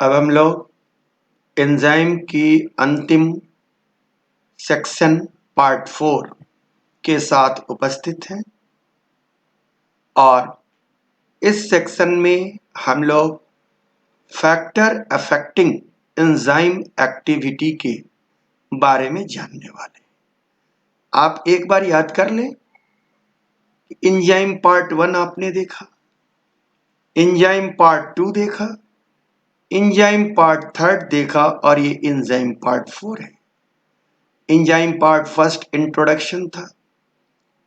अब हम लोग एंजाइम की अंतिम सेक्शन पार्ट 4 के साथ उपस्थित हैं और इस सेक्शन में हम लोग फैक्टर अफेक्टिंग एंजाइम एक्टिविटी के बारे में जानने वाले हैं। आप एक बार याद कर लें, एंजाइम पार्ट 1 आपने देखा, एंजाइम पार्ट 2 देखा, एंजाइम पार्ट 3 देखा और ये एंजाइम पार्ट 4 है। एंजाइम पार्ट 1 इंट्रोडक्शन था,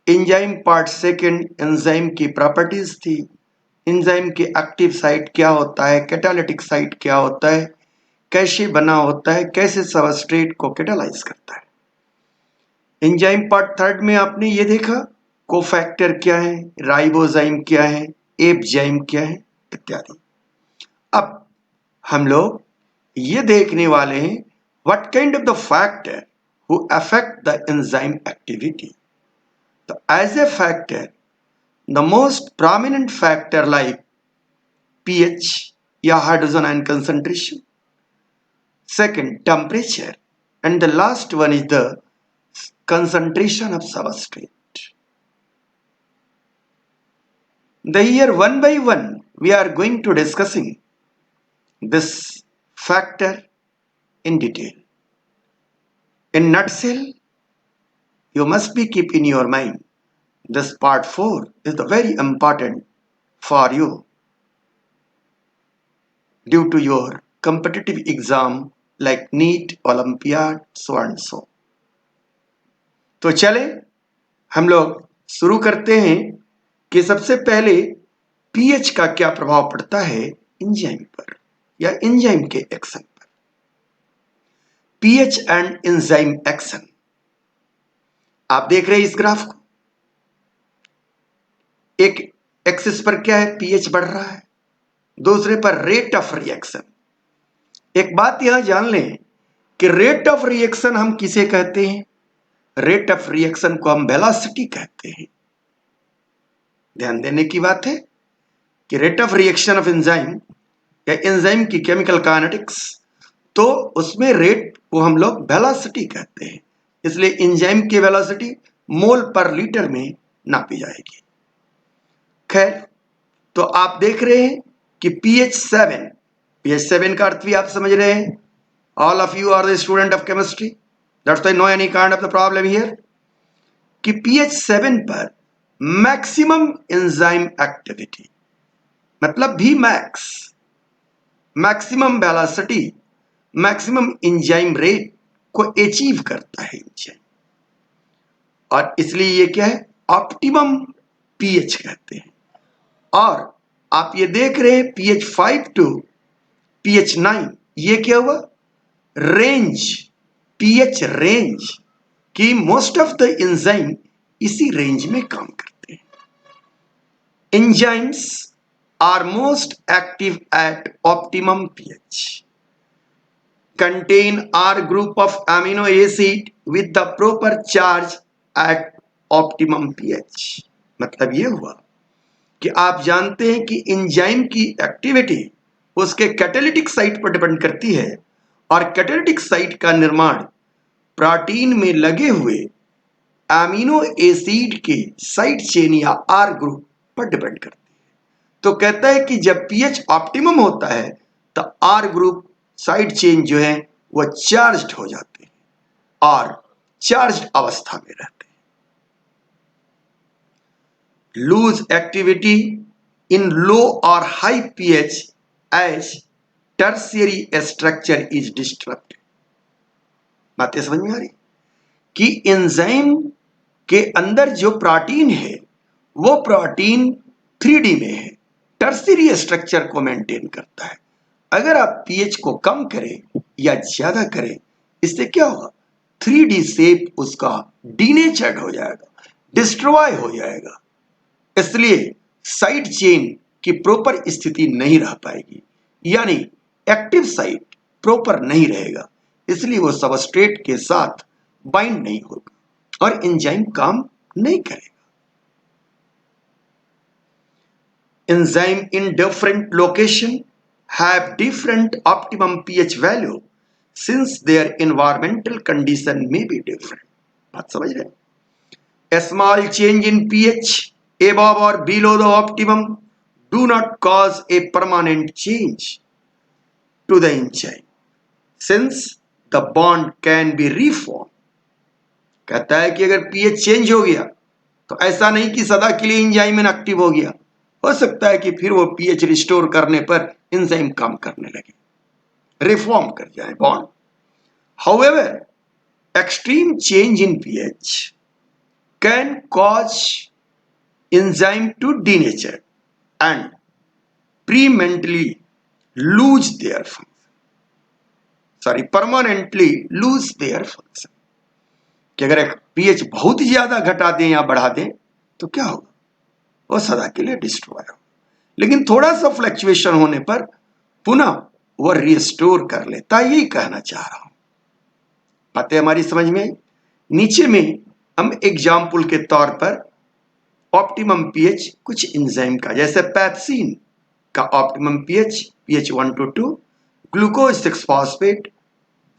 एंजाइम पार्ट 2 एंजाइम की प्रॉपर्टीज थी, एंजाइम की एक्टिव साइट क्या होता है, कैटालिटिक साइट क्या होता है, कैसे बना होता है, कैसे सबस्ट्रेट को कैटालाइज करता है। एंजाइम पार्ट 3 में आपने ये देखा कोफैक्टर क्या है, राइबोजाइम क्या है, एपजाइम क्या है इत्यादि। अब हम लोग ये देखने वाले हैं what kind of the factor who affect the enzyme activity. तो as a factor the most prominent factor like pH या hydrogen ion concentration, second temperature, and the last one is the concentration of substrate. The here one by one we are going to discussing this factor in detail. In nutshell, you must be keep in your mind this part 4 is the very important for you due to your competitive exam like NEET, Olympiad, so and so. तो चले हम लोग शुरू करते हैं कि सबसे पहले पीएच का क्या प्रभाव पड़ता है एंजाइम पर या एंजाइम के एक्शन पर। पीएच एंड एंजाइम एक्शन आप देख रहे हैं इस ग्राफ को, एक एक्सिस पर क्या है पीएच बढ़ रहा है, दूसरे पर रेट ऑफ रिएक्शन। एक बात यहां जान लें कि रेट ऑफ रिएक्शन हम किसे कहते हैं, रेट ऑफ रिएक्शन को हम वेलोसिटी कहते हैं। ध्यान देने की बात है कि rate of reaction of enzyme या एंजाइम की केमिकल काइनेटिक्स, तो उसमें रेट को हम लोग वेलोसिटी कहते हैं, इसलिए एंजाइम की वेलोसिटी मोल पर लीटर में नापी जाएगी। खैर, तो आप देख रहे हैं कि pH 7 का अर्थ भी आप समझ रहे हैं, all of you are the student of chemistry, that's why no any kind of the problem here, कि pH 7 पर मैक्सिमम एंजाइम एक्टिविटी मतलब भी maximum velocity, maximum enzyme rate को अचीव करता है एंजाइम, और इसलिए ये क्या है ऑप्टिमम पीएच कहते हैं। और आप ये देख रहे हैं pH 5 टू pH 9 ये क्या हुआ रेंज, पीएच रेंज की मोस्ट ऑफ द एंजाइम इसी रेंज में काम करते हैं। Enzymes are most active at optimum pH, contain R group of amino acid with the proper charge at optimum pH। मतलब ये हुआ कि आप जानते हैं कि एंजाइम की एक्टिविटी उसके कैटालिटिक साइट पर डिपेंड करती है, और कैटालिटिक साइट का निर्माण प्रोटीन में लगे हुए अमीनो एसिड के साइड चेन या आर ग्रुप पर डिपेंड करती है। तो कहता है कि जब पीएच ऑप्टिमम होता है तो आर ग्रुप साइड चेन जो है वह चार्ज्ड हो जाते हैं और चार्ज्ड अवस्था में रहते हैं। लूज एक्टिविटी इन लो और high pH as tertiary structure is disturbed. बातें समझ में आ रही कि एंजाइम के अंदर जो प्रोटीन है वो प्रोटीन 3D में है, टर्शियरी स्ट्रक्चर को मेंटेन करता है। अगर आप पीएच को कम करें या ज्यादा करें, इससे क्या होगा 3D शेप उसका डीनेचर्ड हो जाएगा, डिस्ट्रॉय हो जाएगा, इसलिए साइड चेन की प्रॉपर स्थिति नहीं रह पाएगी, यानी एक्टिव साइट प्रॉपर नहीं रहेगा, इसलिए वो सबस्ट्रेट के साथ बाइंड नहीं होगा और एंजाइम काम नहीं करेगा। enzyme in different location have different optimum pH value since their environmental condition may be different. बात समझ रहे हैं? A small change in pH above or below the optimum do not cause a permanent change to the enzyme since the bond can be reformed. कहता है कि अगर pH change हो गया तो ऐसा नहीं कि सदा के लिए एंजाइम इनएक्टिव हो गया, हो सकता है कि फिर वो pH रिस्टोर करने पर एंजाइम काम करने लगे, रिफॉर्म कर जाए bond. However, extreme change in pH can cause enzyme to denature and permanently lose their function. permanently lose their function. कि अगर pH बहुत ज्यादा घटा दें या बढ़ा दें तो क्या होगा? वो सदा के लिए डिस्ट्रॉय होगा. लेकिन थोड़ा सा फ्लक्चुएशन होने पर पुनः वो रिस्टोर कर लेता. यही कहना चाह रहा हूं. बातें हमारी समझ में आई? नीचे में हम एग्जाम्पल के तौर पर ऑप्टिमम पीएच कुछ एंजाइम का, जैसे पैप्सिन का optimum pH pH 1 to 2, glucose 6 phosphate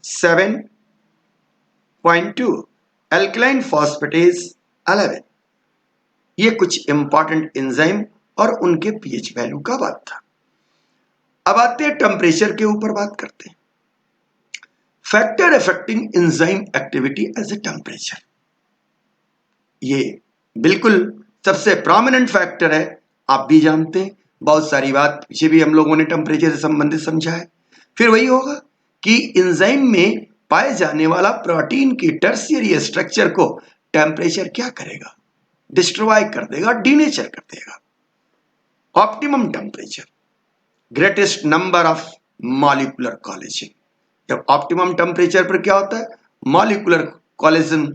7.2, alkaline phosphatase 11. ये कुछ इंपॉर्टेंट एंजाइम और उनके पीएच वैल्यू का बात था. अब आते हैं टेम्परेचर के ऊपर बात करते हैं. Factor affecting enzyme activity as a temperature, ये बिल्कुल सबसे प्रोमिनेंट फैक्टर है. आप भी जानते हैं, बहुत सारी बात पीछे भी हम लोगों ने टेम्परेचर से संबंधित समझा है. फिर वही होगा कि एंजाइम में पाए जाने वाला प्रोटीन की टर्शियरी स्ट्रक्चर को टेम्परेचर क्या करेगा? डिस्ट्रॉय कर देगा, डीनेचर कर देगा. Optimum temperature, greatest number of molecular collagen. जब ऑप्टिमम टेम्परेचर पर क्या होता है? मॉलिक्यूलर कोलेजन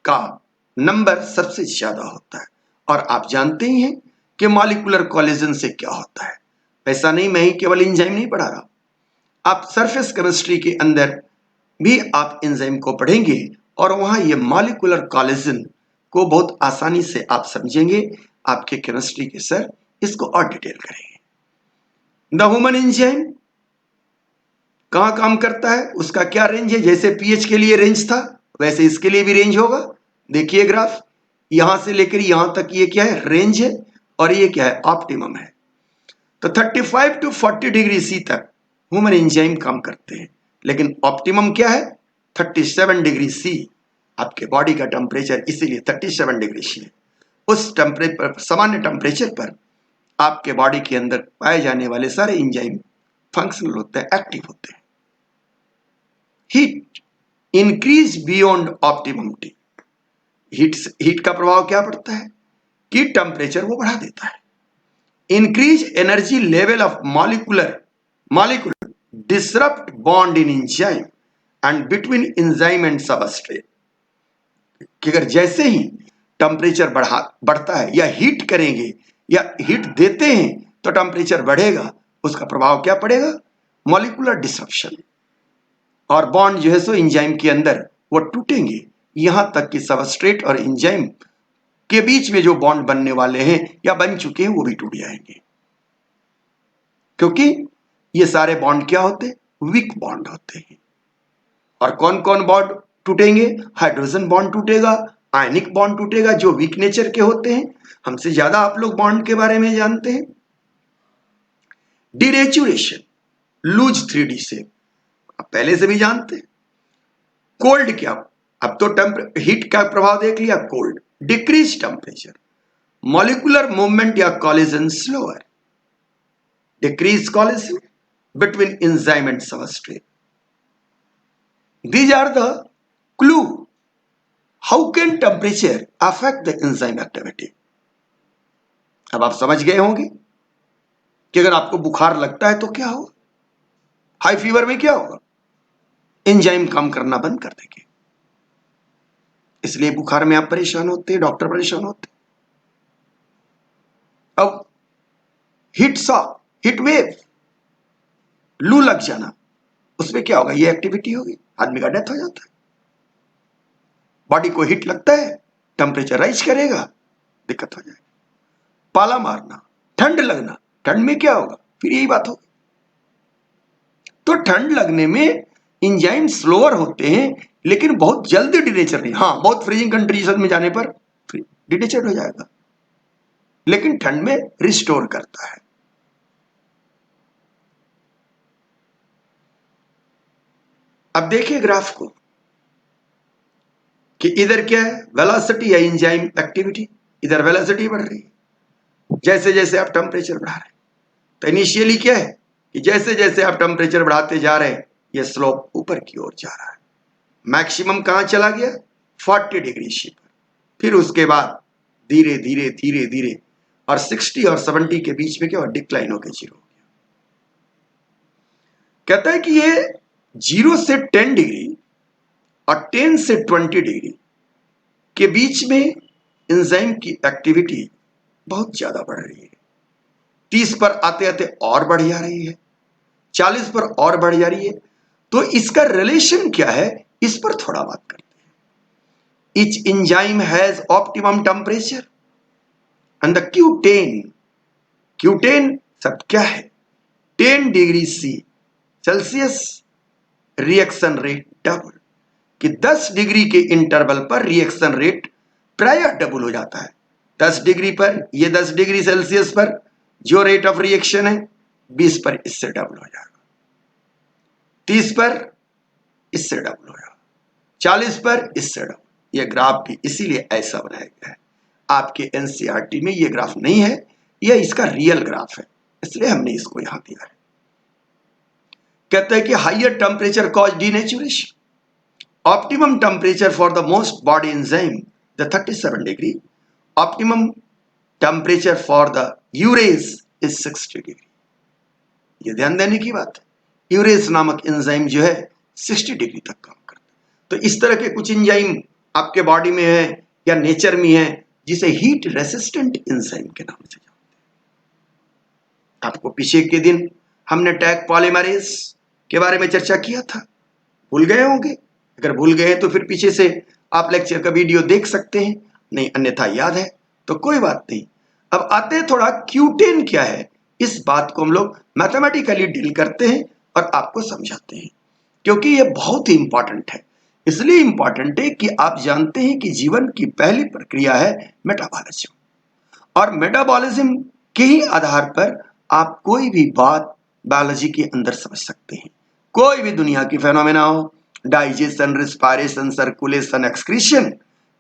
का नंबर सबसे ज्यादा होता है. और आप जानते ही हैं कि मॉलिक्यूलर कोलेजन से क्या होता है. ऐसा नहीं, मैं ही केवल एंजाइम नहीं पढ़ा रहा, आप सरफेस केमिस्ट्री के अंदर भी आप एंजाइम को पढ़ेंगे और वहां ये मॉलिक्यूलर कोलेजन को बहुत आसानी से आप समझेंगे. आपके केमिस्ट्री के सर इसको और डिटेल करेंगे. द ह्यूमन एंजाइम कहां काम करता है, उसका क्या रेंज है? जैसे पीएच के लिए रेंज था वैसे इसके लिए भी रेंज होगा. देखिए ग्राफ, यहां से लेकर यहां तक ये क्या है? रेंज है. और ये क्या है? ऑप्टिमम है. तो 35 to 40 डिग्री सी तक ह्यूमन एंजाइम काम करते हैं. लेकिन ऑप्टिमम क्या है? 37 डिग्री सी. आपके बॉडी का टेम्परेचर इसीलिए 37 डिग्री सी है. उस टेम्परेचर, सामान्य टेम्परेचर पर आपके बॉडी के अंदर पाए जाने वाले सारे एंजाइम फंक्शनल होते हैं, एक्टिव होते हैं. Heat increase beyond optimum T. Heat का प्रभाव क्या पड़ता है? कि टेम्परेचर वो बढ़ा देता है. Increase energy level of molecule disrupt bond in enzyme and between enzyme and substrate. कि अगर जैसे ही टेम्परेचर बढ़ता है या हीट करेंगे या हीट देते हैं तो टेम्परेचर बढ़ेगा. उसका प्रभाव क्या पड़ेगा? Molecular disruption. और बॉन्ड जो है सो एंजाइम के अंदर वो टूटेंगे. यहां तक कि सबस्ट्रेट और एंजाइम के बीच में जो बॉन्ड बनने वाले हैं या बन चुके हैं वो भी टूट जाएंगे. क्योंकि ये सारे बॉन्ड क्या होते हैं? वीक बॉन्ड होते हैं. और कौन कौन बॉन्ड टूटेंगे? हाइड्रोजन बॉन्ड टूटेगा, आयनिक बॉन्ड टूटेगा जो वीक नेचर के होते हैं. हमसे ज्यादा आप लोग बॉन्ड के बारे में जानते हैं. डिनेचुरेशन, लूज 3D शेप, आप पहले से भी जानते हैं. कोल्ड क्या? अब तो हीट का प्रभाव देख लिया. Cold, decrease temperature, molecular movement या collision slower, decrease collision between enzyme and substrate. These are the clue. How can temperature affect the enzyme activity? अब आप समझ गए होंगे कि अगर आपको बुखार लगता है तो क्या होगा? हाई फीवर में क्या होगा? एंजाइम काम करना बंद कर देंगे. इसलिए बुखार में आप परेशान होते हैं, डॉक्टर परेशान होते हैं. अब हीट शॉक, हीट वेव, लू लग जाना, उसमें क्या होगा? ये एक्टिविटी होगी, आदमी का डेथ हो जाता है. बॉडी को हीट लगता है, टेम्परेचर राइज करेगा, दिक्कत हो जाएगी. पाला मारना, ठंड लगना, ठंड में क्या होगा? फिर यही बात होगी. तो ठंड लगने में एंजाइम स्लोअर होते हैं, लेकिन बहुत जल्दी डिनेचर नहीं। हाँ, बहुत फ्रीजिंग कंडीशन में जाने पर डिनेचर हो जाएगा, लेकिन ठंड में रिस्टोर करता है। अब देखिए ग्राफ को कि इधर क्या है, वेलोसिटी या एंजाइम एक्टिविटी। इधर वेलोसिटी बढ़ रही है जैसे जैसे आप टेम्परेचर बढ़ा रहे हैं। तो इनिशियली क्या है कि जैसे जैसे आप टेम्परेचर बढ़ाते जा रहे हैं, ये स्लोप ऊपर की ओर जा रहा है। मैक्सिमम कहां चला गया, 40 डिग्री सी पर। फिर उसके बाद धीरे धीरे धीरे धीरे और 60 और 70 के बीच में क्या हुआ, डिक्लाइन होकर 0 हो गया। कहता है कि ये 0 से 10 डिग्री और 10 से 20 डिग्री के बीच में एंजाइम की एक्टिविटी बहुत ज्यादा बढ़ रही है। 30 पर आते आते और बढ़ जा रही है, 40 पर और बढ़ जा रही है। तो इसका रिलेशन क्या है, इस पर थोड़ा बात करते हैं। Each enzyme has optimum temperature and the Q10 सब क्या है, 10 degree C Celsius reaction rate double, कि 10 डिग्री के इंटरवल पर रिएक्शन रेट प्रायः डबल हो जाता है। 10 डिग्री पर, ये 10 डिग्री सेल्सियस पर जो रेट ऑफ रिएक्शन है 20 पर इससे डबल हो जाएगा, 30 पर इससे डबल हो जाएगा, 40 पर इससे डबल। यह ग्राफ भी इसीलिए ऐसा बनाया गया है। आपके एनसीईआरटी में यह ग्राफ नहीं है, यह इसका रियल ग्राफ है, इसलिए हमने इसको यहां दिया है। कहता है कि higher temperature cause denaturation, optimum temperature for the most body enzyme the 37 degree, optimum temperature for the urease is 60 degree। ये ध्यान देने की बात है, यूरेज नामक एंजाइम जो है 60 डिग्री तक काम करता है। तो इस तरह के कुछ एंजाइम आपके बॉडी में है या नेचर में है जिसे हीट रेसिस्टेंट एंजाइम के नाम से जानते हैं। आपको पीछे के दिन हमने टैग पॉलीमरेज के बारे में चर्चा किया था, भूल गए होंगे। अगर भूल गए तो फिर पीछे से आप लेक्चर का वीडियो देख सकते हैं, नहीं अन्यथा याद है तो कोई बात नहीं। अब आते हैं थोड़ा Q10 क्या है, इस बात को हम लोग मैथमेटिकली डील करते हैं और आपको समझाते हैं, क्योंकि ये बहुत ही इंपॉर्टेंट है। इसलिए इंपॉर्टेंट है कि आप जानते हैं कि जीवन की पहली प्रक्रिया है मेटाबॉलिज्म, और मेटाबॉलिज्म के ही आधार पर आप कोई भी बात बायोलॉजी के अंदर समझ सकते हैं। कोई भी दुनिया की फेनोमेना हो, डाइजेशन, रिस्पायरेशन, सर्कुलेशन, एक्सक्रीशन,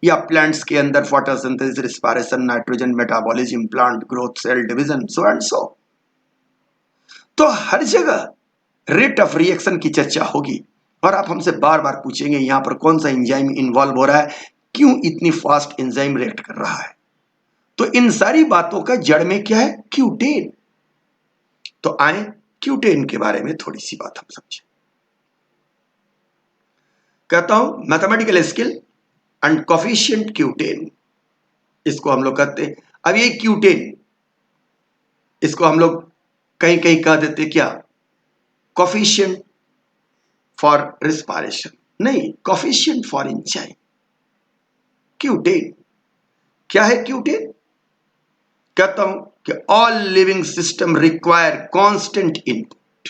या प्लांट्स के अंदर photosynthesis, respiration, nitrogen, metabolism, plant growth, cell division, so and so. तो हर जगह रेट ऑफ रिएक्शन की चर्चा होगी और आप हमसे बार बार पूछेंगे यहां पर कौन सा एंजाइम इन्वॉल्व हो रहा है, क्यों इतनी फास्ट एंजाइम रिएक्ट कर रहा है। तो इन सारी बातों का जड़ में क्या है, Q10। तो आए Q10 के बारे में थोड़ी सी बात हम समझें। कहता हूं mathematical skill and coefficient Q10, इसको हम लोग कहते हैं। अब ये Q10, इसको हम लोग कहीं कहीं कह देते क्या, कोफिशिएंट फॉर रिस्पायरेशन, नहीं, कोफिशिएंट फॉर एंजाइम। Q10 क्या है, Q10 कहता हूं कि all living system require constant input,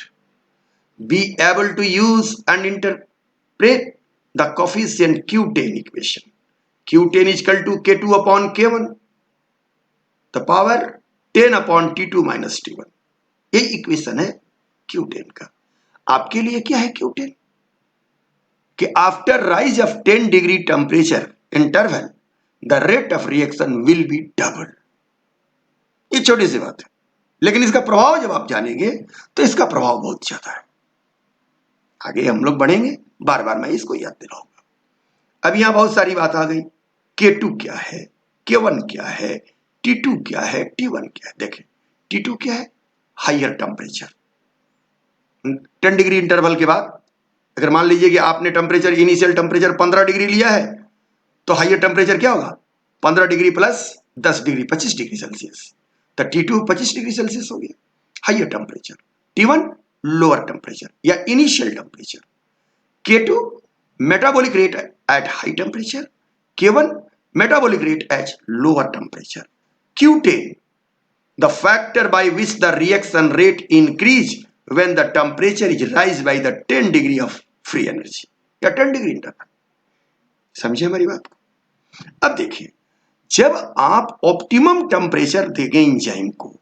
be able to use and interpret the coefficient Q10 equation. Q10 is equal to K2 upon K1, the power 10 upon T2 minus T1। ये equation है Q10 का। आपके लिए क्या है Q10, कि after rise of 10 degree temperature interval the rate of reaction will be double. ये छोटी सी बात है, लेकिन इसका प्रभाव जब आप जानेंगे तो इसका प्रभाव बहुत ज्यादा है। आगे हम लोग बढ़ेंगे, बार बार मैं इसको याद दिलाऊंगा। अब यहां बहुत सारी बात आ गई, K2 क्या है, K1 क्या है, T2 क्या है, T1 क्या है। देखें T2 क्या है, हाइयर टेम्परेचर। 10 डिग्री इंटरवल के बाद अगर मान लीजिए कि आपने टेम्परेचर, इनिशियल टेम्परेचर 15 डिग्री लिया है, तो हाइयर टेम्परेचर क्या होगा, 15 degree plus 10 degree, 25 degree Celsius. तो T2 25 डिग्री सेल्सियस हो गया higher temperature. T1 lower temperature या initial temperature. K2 metabolic rate at high temperature, K1 metabolic rate at lower temperature। Q10 the factor by which the reaction rate increase when the temperature is rise by the 10 degree of free energy या 10 degree interval. समझे हमारी बात को? अब देखिए, जब आप optimum temperature देंगे इंजाइम को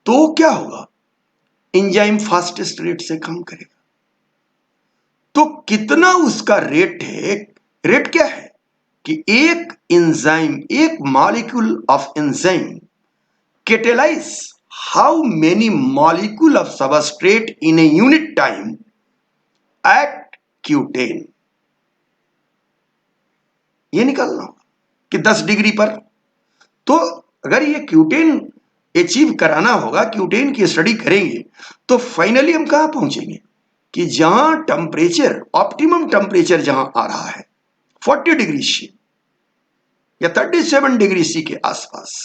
तो क्या होगा, इंजाइम फास्टेस्ट रेट से काम करेगा। तो कितना उसका रेट है, रेट क्या है कि एक एंजाइम, एक molecule of enzyme catalyze how many molecule of substrate in a unit time at Q10। ये निकालना होगा कि 10 डिग्री पर। तो अगर ये Q10 अचीव कराना होगा, Q10 की स्टडी करेंगे तो फाइनली हम कहां पहुंचेंगे कि जहां टेम्परेचर, ऑप्टिमम टेम्परेचर जहां आ रहा है 40 डिग्री सी या 37 डिग्री सी के आसपास,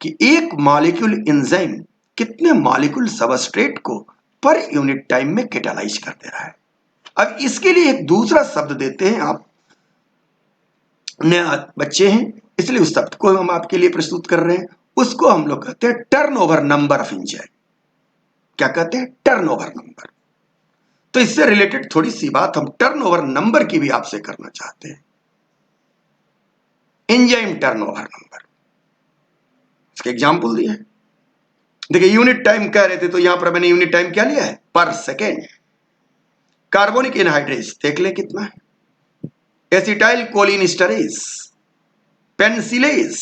कि एक मॉलिक्यूल एंजाइम कितने मॉलिक्यूल सबस्ट्रेट को पर यूनिट टाइम में कैटालाइज कर दे रहा है। अब इसके लिए एक दूसरा शब्द देते हैं, आप नए बच्चे हैं इसलिए उस शब्द को हम आपके लिए प्रस्तुत कर रहे हैं। उसको हम लोग कहते हैं टर्नओवर नंबर ऑफ एंजाइम। क्या कहते हैं? Turnover number. तो इससे रिलेटेड थोड़ी सी बात हम टर्नओवर नंबर की भी आपसे करना चाहते हैं। एंजाइम टर्नओवर नंबर, इसके एग्जाम्पल दिए हैं। देखिए, यूनिट टाइम कह रहे थे तो यहां पर मैंने यूनिट टाइम क्या लिया है? पर सेकेंड। कार्बोनिक एनहाइड्रेज देख ले कितना है, acetyl cholinesterase, penicillinase,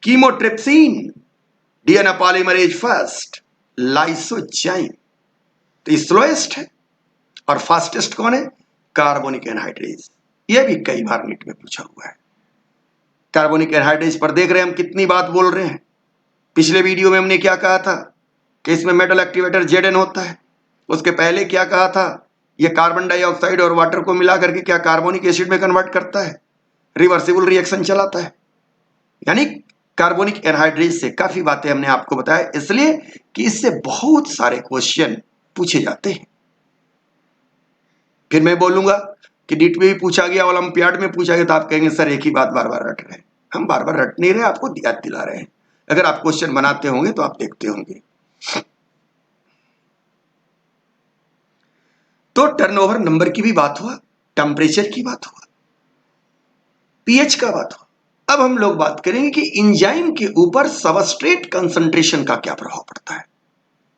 chymotrypsin, DNA polymerase first, lysozyme. तो स्लोएस्ट है और फास्टेस्ट कौन है? Carbonic anhydrase. यह भी कई बार नीट में पूछा हुआ है। कार्बोनिक एनहाइड्रेज पर देख रहे हैं हम कितनी बात बोल रहे हैं। पिछले वीडियो में हमने क्या कहा था कि इसमें मेटल एक्टिवेटर Zn होता है। उसके पहले क्या कहा था, यह कार्बन डाइऑक्साइड और वाटर को मिला करके क्या कार्बोनिक एसिड में कन्वर्ट करता है, रिवर्सिबल रिएक्शन चलाता है। यानी कार्बोनिक एनहाइड्रेज से काफी बातें हमने आपको बताया, इसलिए कि इससे बहुत सारे क्वेश्चन पूछे जाते हैं। फिर मैं बोलूंगा कि नीट में भी पूछा गया, ओलंपियाड में पूछा गया, तो आप कहेंगे सर एक ही बात बार बार रट रहे हैं। हम बार बार रट नहीं रहे, आपको याद दिला रहे हैं। अगर आप क्वेश्चन बनाते होंगे तो आप देखते होंगे। तो टर्नओवर नंबर की भी बात हुआ, टेम्परेचर की बात हुआ, पीएच का बात हुआ। अब हम लोग बात करेंगे कि एंजाइम के ऊपर सबस्ट्रेट कंसंट्रेशन का क्या प्रभाव पड़ता है,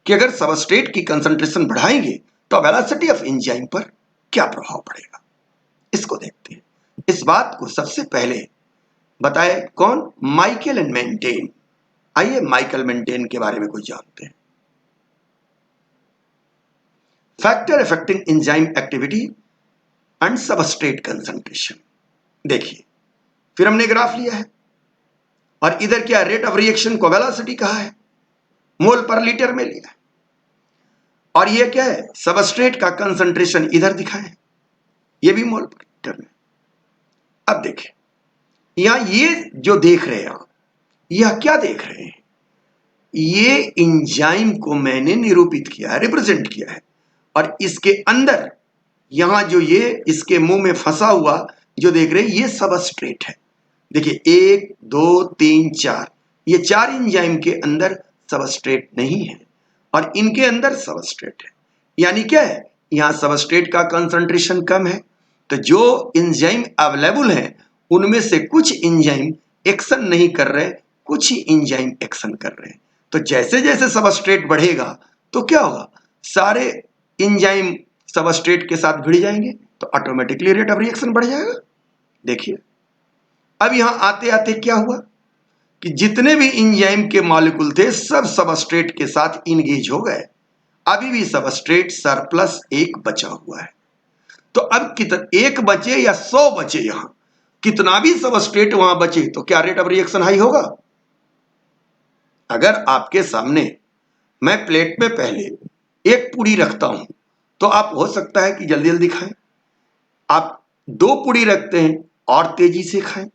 कि अगर सबस्ट्रेट की कंसंट्रेशन बढ़ाएंगे तो वेलोसिटी ऑफ एंजाइम पर क्या प्रभाव पड़ेगा, इसको देखते हैं। इस बात को सबसे पहले बताए कौन? Michael and maintain. आइए माइकल मेंटेन के बारे में कुछ जानते हैं। Factor affecting enzyme activity and substrate concentration. देखिए, फिर हमने ग्राफ लिया है और इधर क्या रेट ऑफ रिएक्शन को वेलोसिटी कहा है, मोल पर लीटर में लिया है। और ये क्या है? सबस्ट्रेट का कंसंट्रेशन इधर दिखा है, ये भी मोल पर लीटर में। अब देखिए, यहां ये जो देख रहे हैं आप, यह क्या देख रहे हैं? ये एंजाइम को मैंने निरूपित किया है, रिप्रेजेंट किया है। और इसके अंदर यहां जो ये इसके मुंह में फंसा हुआ जो देख रहे हैं, ये सबस्ट्रेट है। देखिए 1 2 3 4, ये 4 एंजाइम के अंदर सबस्ट्रेट नहीं है और इनके अंदर सबस्ट्रेट है। यानी क्या है? यहां सबस्ट्रेट का कंसंट्रेशन कम है, तो जो एंजाइम अवेलेबल है उनमें से कुछ एंजाइम एक्शन नहीं कर रहे, कुछ ही एंजाइम एक्शन कर रहे हैं। तो जैसे जैसे सबस्ट्रेट बढ़ेगा तो क्या होगा? सारे एंजाइम सबस्ट्रेट के साथ भिड़ जाएंगे तो ऑटोमेटिकली रेट ऑफ रिएक्शन बढ़ जाएगा। देखिए, अब यहां आते आते क्या हुआ कि जितने भी एंजाइम के मॉलिक्यूल थे सब सबस्ट्रेट के साथ इंगेज हो गए। अभी भी सबस्ट्रेट सरप्लस 1 बचा हुआ है। तो अब कितना, 1 बचे या 100 बचे, यहां कितना भी सबस्ट्रेट वहां बचे तो क्या रेट ऑफ रिएक्शन हाई होगा? अगर आपके सामने मैं प्लेट में पहले एक पूड़ी रखता हूं तो आप हो सकता है कि जल्दी जल्दी खाएं, आप 2 पूड़ी रखते हैं और तेजी से खाएं।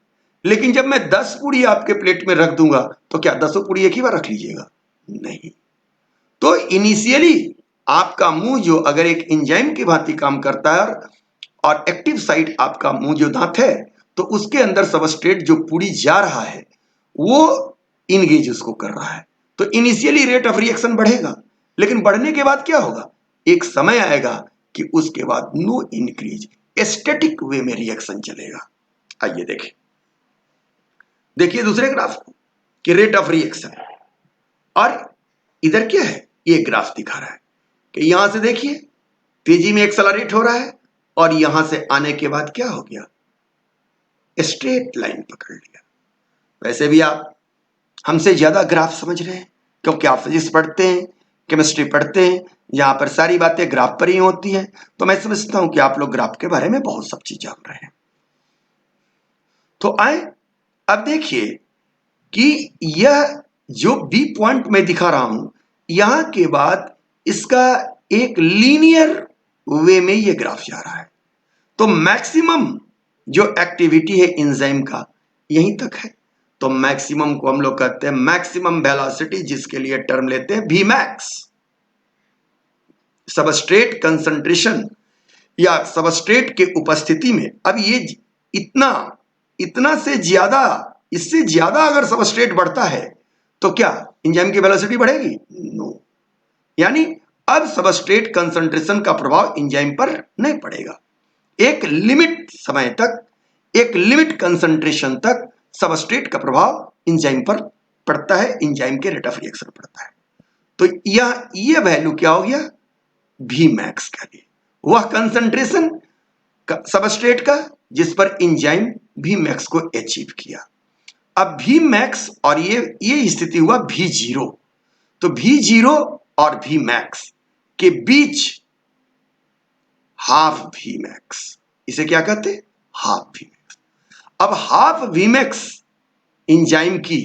लेकिन जब मैं 10 पूड़ी आपके प्लेट में रख दूंगा तो क्या 10 पूड़ी एक ही बार रख लीजिएगा? नहीं। तो इनिशियली आपका मुंह जो अगर एक एंजाइम की भांति काम करता है और एक्टिव साइट आपका मुंह जो दांत है, तो उसके अंदर सबस्ट्रेट जो पूड़ी जा रहा है वो इंगेज उसको कर रहा है। तो इनिशियली रेट ऑफ रिएक्शन बढ़ेगा, लेकिन बढ़ने के बाद क्या होगा, एक समय आएगा कि उसके बाद नो इंक्रीज, स्टैटिक वे में रिएक्शन चलेगा। आइए देखें, देखिए दूसरे ग्राफ को कि रेट ऑफ रिएक्शन, और इधर क्या है, ये ग्राफ दिखा रहा है कि यहां से देखिए तेजी में एक्सेलरेट हो रहा है और यहां से आने के बाद क्या हो गया, स्ट्रेट लाइन पकड़ लिया। वैसे भी आप हमसे ज्यादा ग्राफ समझ रहे हैं, क्योंकि आप फिजिक्स पढ़ते हैं, केमिस्ट्री पढ़ते हैं, जहां पर सारी बातें ग्राफ पर ही होती हैं। तो मैं समझता हूं कि आप लोग ग्राफ के बारे में बहुत सब चीज जान रहे हैं। तो आए अब देखिए कि यह जो बी पॉइंट मैं दिखा रहा हूं, यहां के बाद इसका एक लीनियर वे में यह ग्राफ जा रहा है। तो मैक्सिमम जो एक्टिविटी है एंजाइम का यहीं तक है। तो मैक्सिमम को हम लोग कहते हैं मैक्सिमम वेलोसिटी, जिसके लिए टर्म लेते हैं वी मैक्स। सबस्ट्रेट कंसंट्रेशन या सबस्ट्रेट के उपस्थिति में, अब ये इतना इतना से ज्यादा, इससे ज्यादा अगर सबस्ट्रेट बढ़ता है तो क्या एंजाइम की वेलोसिटी बढ़ेगी? नो। यानी अब सबस्ट्रेट कंसंट्रेशन का प्रभाव एंजाइम पर नहीं पड़ेगा। एक लिमिट समय तक, एक लिमिट कंसंट्रेशन तक सबस्ट्रेट का प्रभाव एंजाइम पर पड़ता है, एंजाइम के रेट ऑफ रिएक्शन पड़ता है। तो यह वैल्यू क्या हो गया, भी मैक्स का लिए वह कंसंट्रेशन सबस्ट्रेट का जिस पर एंजाइम भी मैक्स को अचीव किया। अब भी मैक्स और ये स्थिति हुआ भी जीरो। तो भी जीरो और भी मैक्स के बीच हाफ वी मैक्स, इसे क्या कहते हैं, हाफ वी मैक्स। अब हाफ वी मैक्स एंजाइम की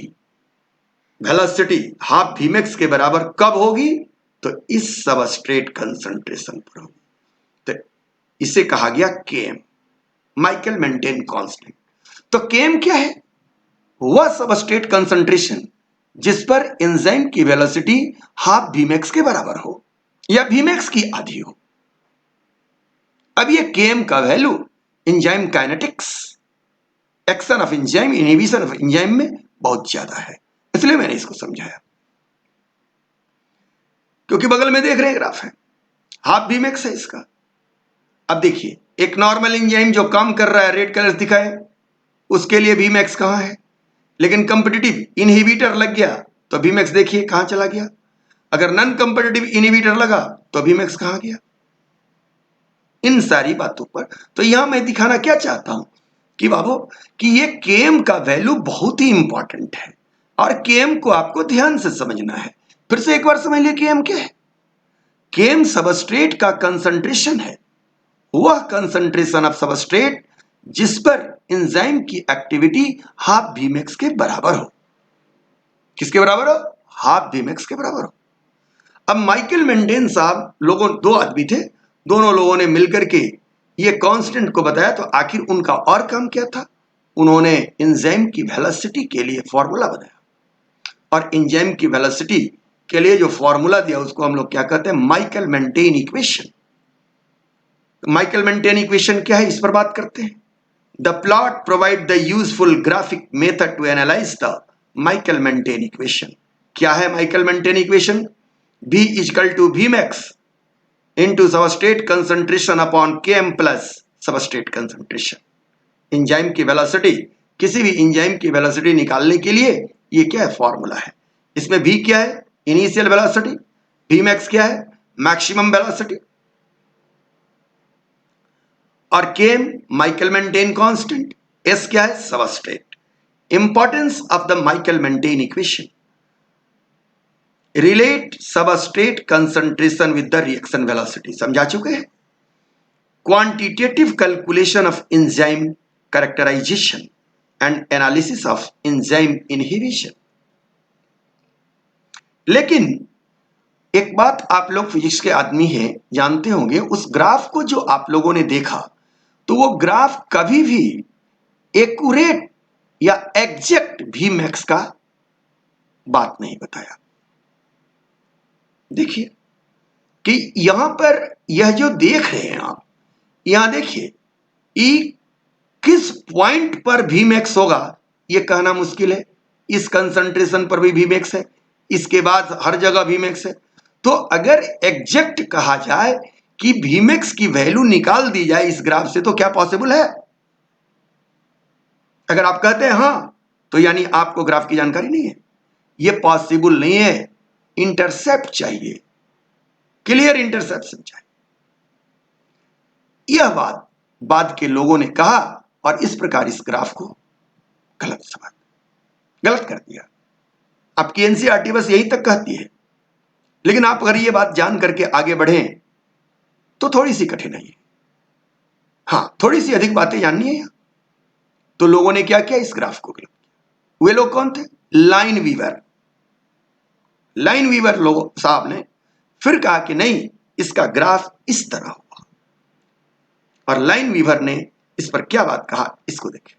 वेलोसिटी हाफ वी मैक्स के बराबर कब होगी, तो इस सबस्ट्रेट कंसंट्रेशन पर होगी। तो इसे कहा गया केएम, माइकल मेंटेन कांस्टेंट। तो केएम क्या है, वह सबस्ट्रेट कंसंट्रेशन जिस पर एंजाइम की वेलोसिटी हाफ वी मैक्स के बराबर हो या वी मैक्स की आधी हो। अब ये केएम का value enzyme kinetics, action of enzyme, inhibition of enzyme में बहुत ज्यादा है, इसलिए मैंने इसको समझाया। क्योंकि बगल में देख रहे हैं ग्राफ है, हाफ वी मैक्स है इसका। अब देखिए एक नॉर्मल एंजाइम जो काम कर रहा है, रेड कलर दिखाए, उसके लिए वी मैक्स कहां है, लेकिन कंपिटिटिव इनहिबिटर लग गया तो वी मैक्स देखिए कहां चला गया। अगर नॉन कंपिटिटिव इनहिबिटर लगा तो वी मैक्स कहां गया। इन सारी बातों पर तो यहां मैं दिखाना क्या चाहता हूं कि बाबू कि ये केएम का वैल्यू बहुत ही इंपॉर्टेंट है और केएम को आपको ध्यान से समझना है। फिर से एक बार समझ लिया केएम क्या है। केएम सबस्ट्रेट का कंसंट्रेशन है, वह कंसंट्रेशन ऑफ सबस्ट्रेट जिस पर एंजाइम की एक्टिविटी हाफ वी मैक्स के बराबर हो। किसके बराबर हो, हाफ वी मैक्स के बराबर हो। अब माइकल मेंटेन साहब, लोगों दो आदमी थे, दोनों लोगों ने मिलकर के ये कांस्टेंट को बताया। तो आखिर उनका और काम क्या था, उन्होंने एंजाइम की वेलोसिटी के लिए फॉर्मूला बनाया और एंजाइम की वेलोसिटी के लिए जो फॉर्मूला दिया उसको हम लोग क्या कहते हैं, Michael Menten equation. Michael Menten equation क्या है, इस पर बात करते हैं। The plot provide the useful graphic method to analyse the Michael Menten equation. क्या है Michael Menten equation, V equal to V max into substrate concentration upon Km plus substrate concentration. Enzyme की वेलोसिटी, किसी भी enzyme की velocity निकालने के लिए ये क्या है, फॉर्मूला है। इसमें V क्या है, इनिशियल वेलोसिटी, V मैक्स क्या है, मैक्सिमम वेलोसिटी, और Km Michael Menten constant, S क्या है, substrate. Importance of the Michael Menten equation, relate substrate concentration with the reaction velocity, समझा चुके हैं। Quantitative calculation of enzyme characterisation and analysis of enzyme inhibition. लेकिन एक बात आप लोग फिजिक्स के आदमी हैं, जानते होंगे, उस ग्राफ को जो आप लोगों ने देखा तो वो ग्राफ कभी भी एक्यूरेट या एग्जैक्ट वी मैक्स का बात नहीं बताया। देखिए कि यहां पर यह जो देख रहे हैं आप, यहां देखिए ई किस पॉइंट पर वी मैक्स होगा यह कहना मुश्किल है। इस कंसंट्रेशन पर भी वी मैक्स है, इसके बाद हर जगह Vmax है। तो अगर एग्जैक्ट कहा जाए कि Vmax की वैल्यू निकाल दी जाए इस ग्राफ से, तो क्या पॉसिबल है? अगर आप कहते हैं हाँ, तो यानी आपको ग्राफ की जानकारी नहीं है। यह पॉसिबल नहीं है, इंटरसेप्ट चाहिए, क्लियर इंटरसेप्शन चाहिए। यह बात बाद के लोगों ने कहा और इस प्रकार इस ग्राफ को गलत कर दिया। आपकी एनसीईआरटी बस यही तक कहती है, लेकिन आप अगर ये बात जान करके आगे बढ़ें तो थोड़ी सी कठिनाई है। हाँ, थोड़ी सी अधिक बातें जाननी है। तो लोगों ने क्या किया, इस ग्राफ को गलत किया। वे लोग कौन थे? Line Weaver. लाइन वीवर लोग साहब ने फिर कहा कि नहीं, इसका ग्राफ इस तरह हुआ। और लाइन वीवर ने इस पर क्या बात कहा, इसको देखें।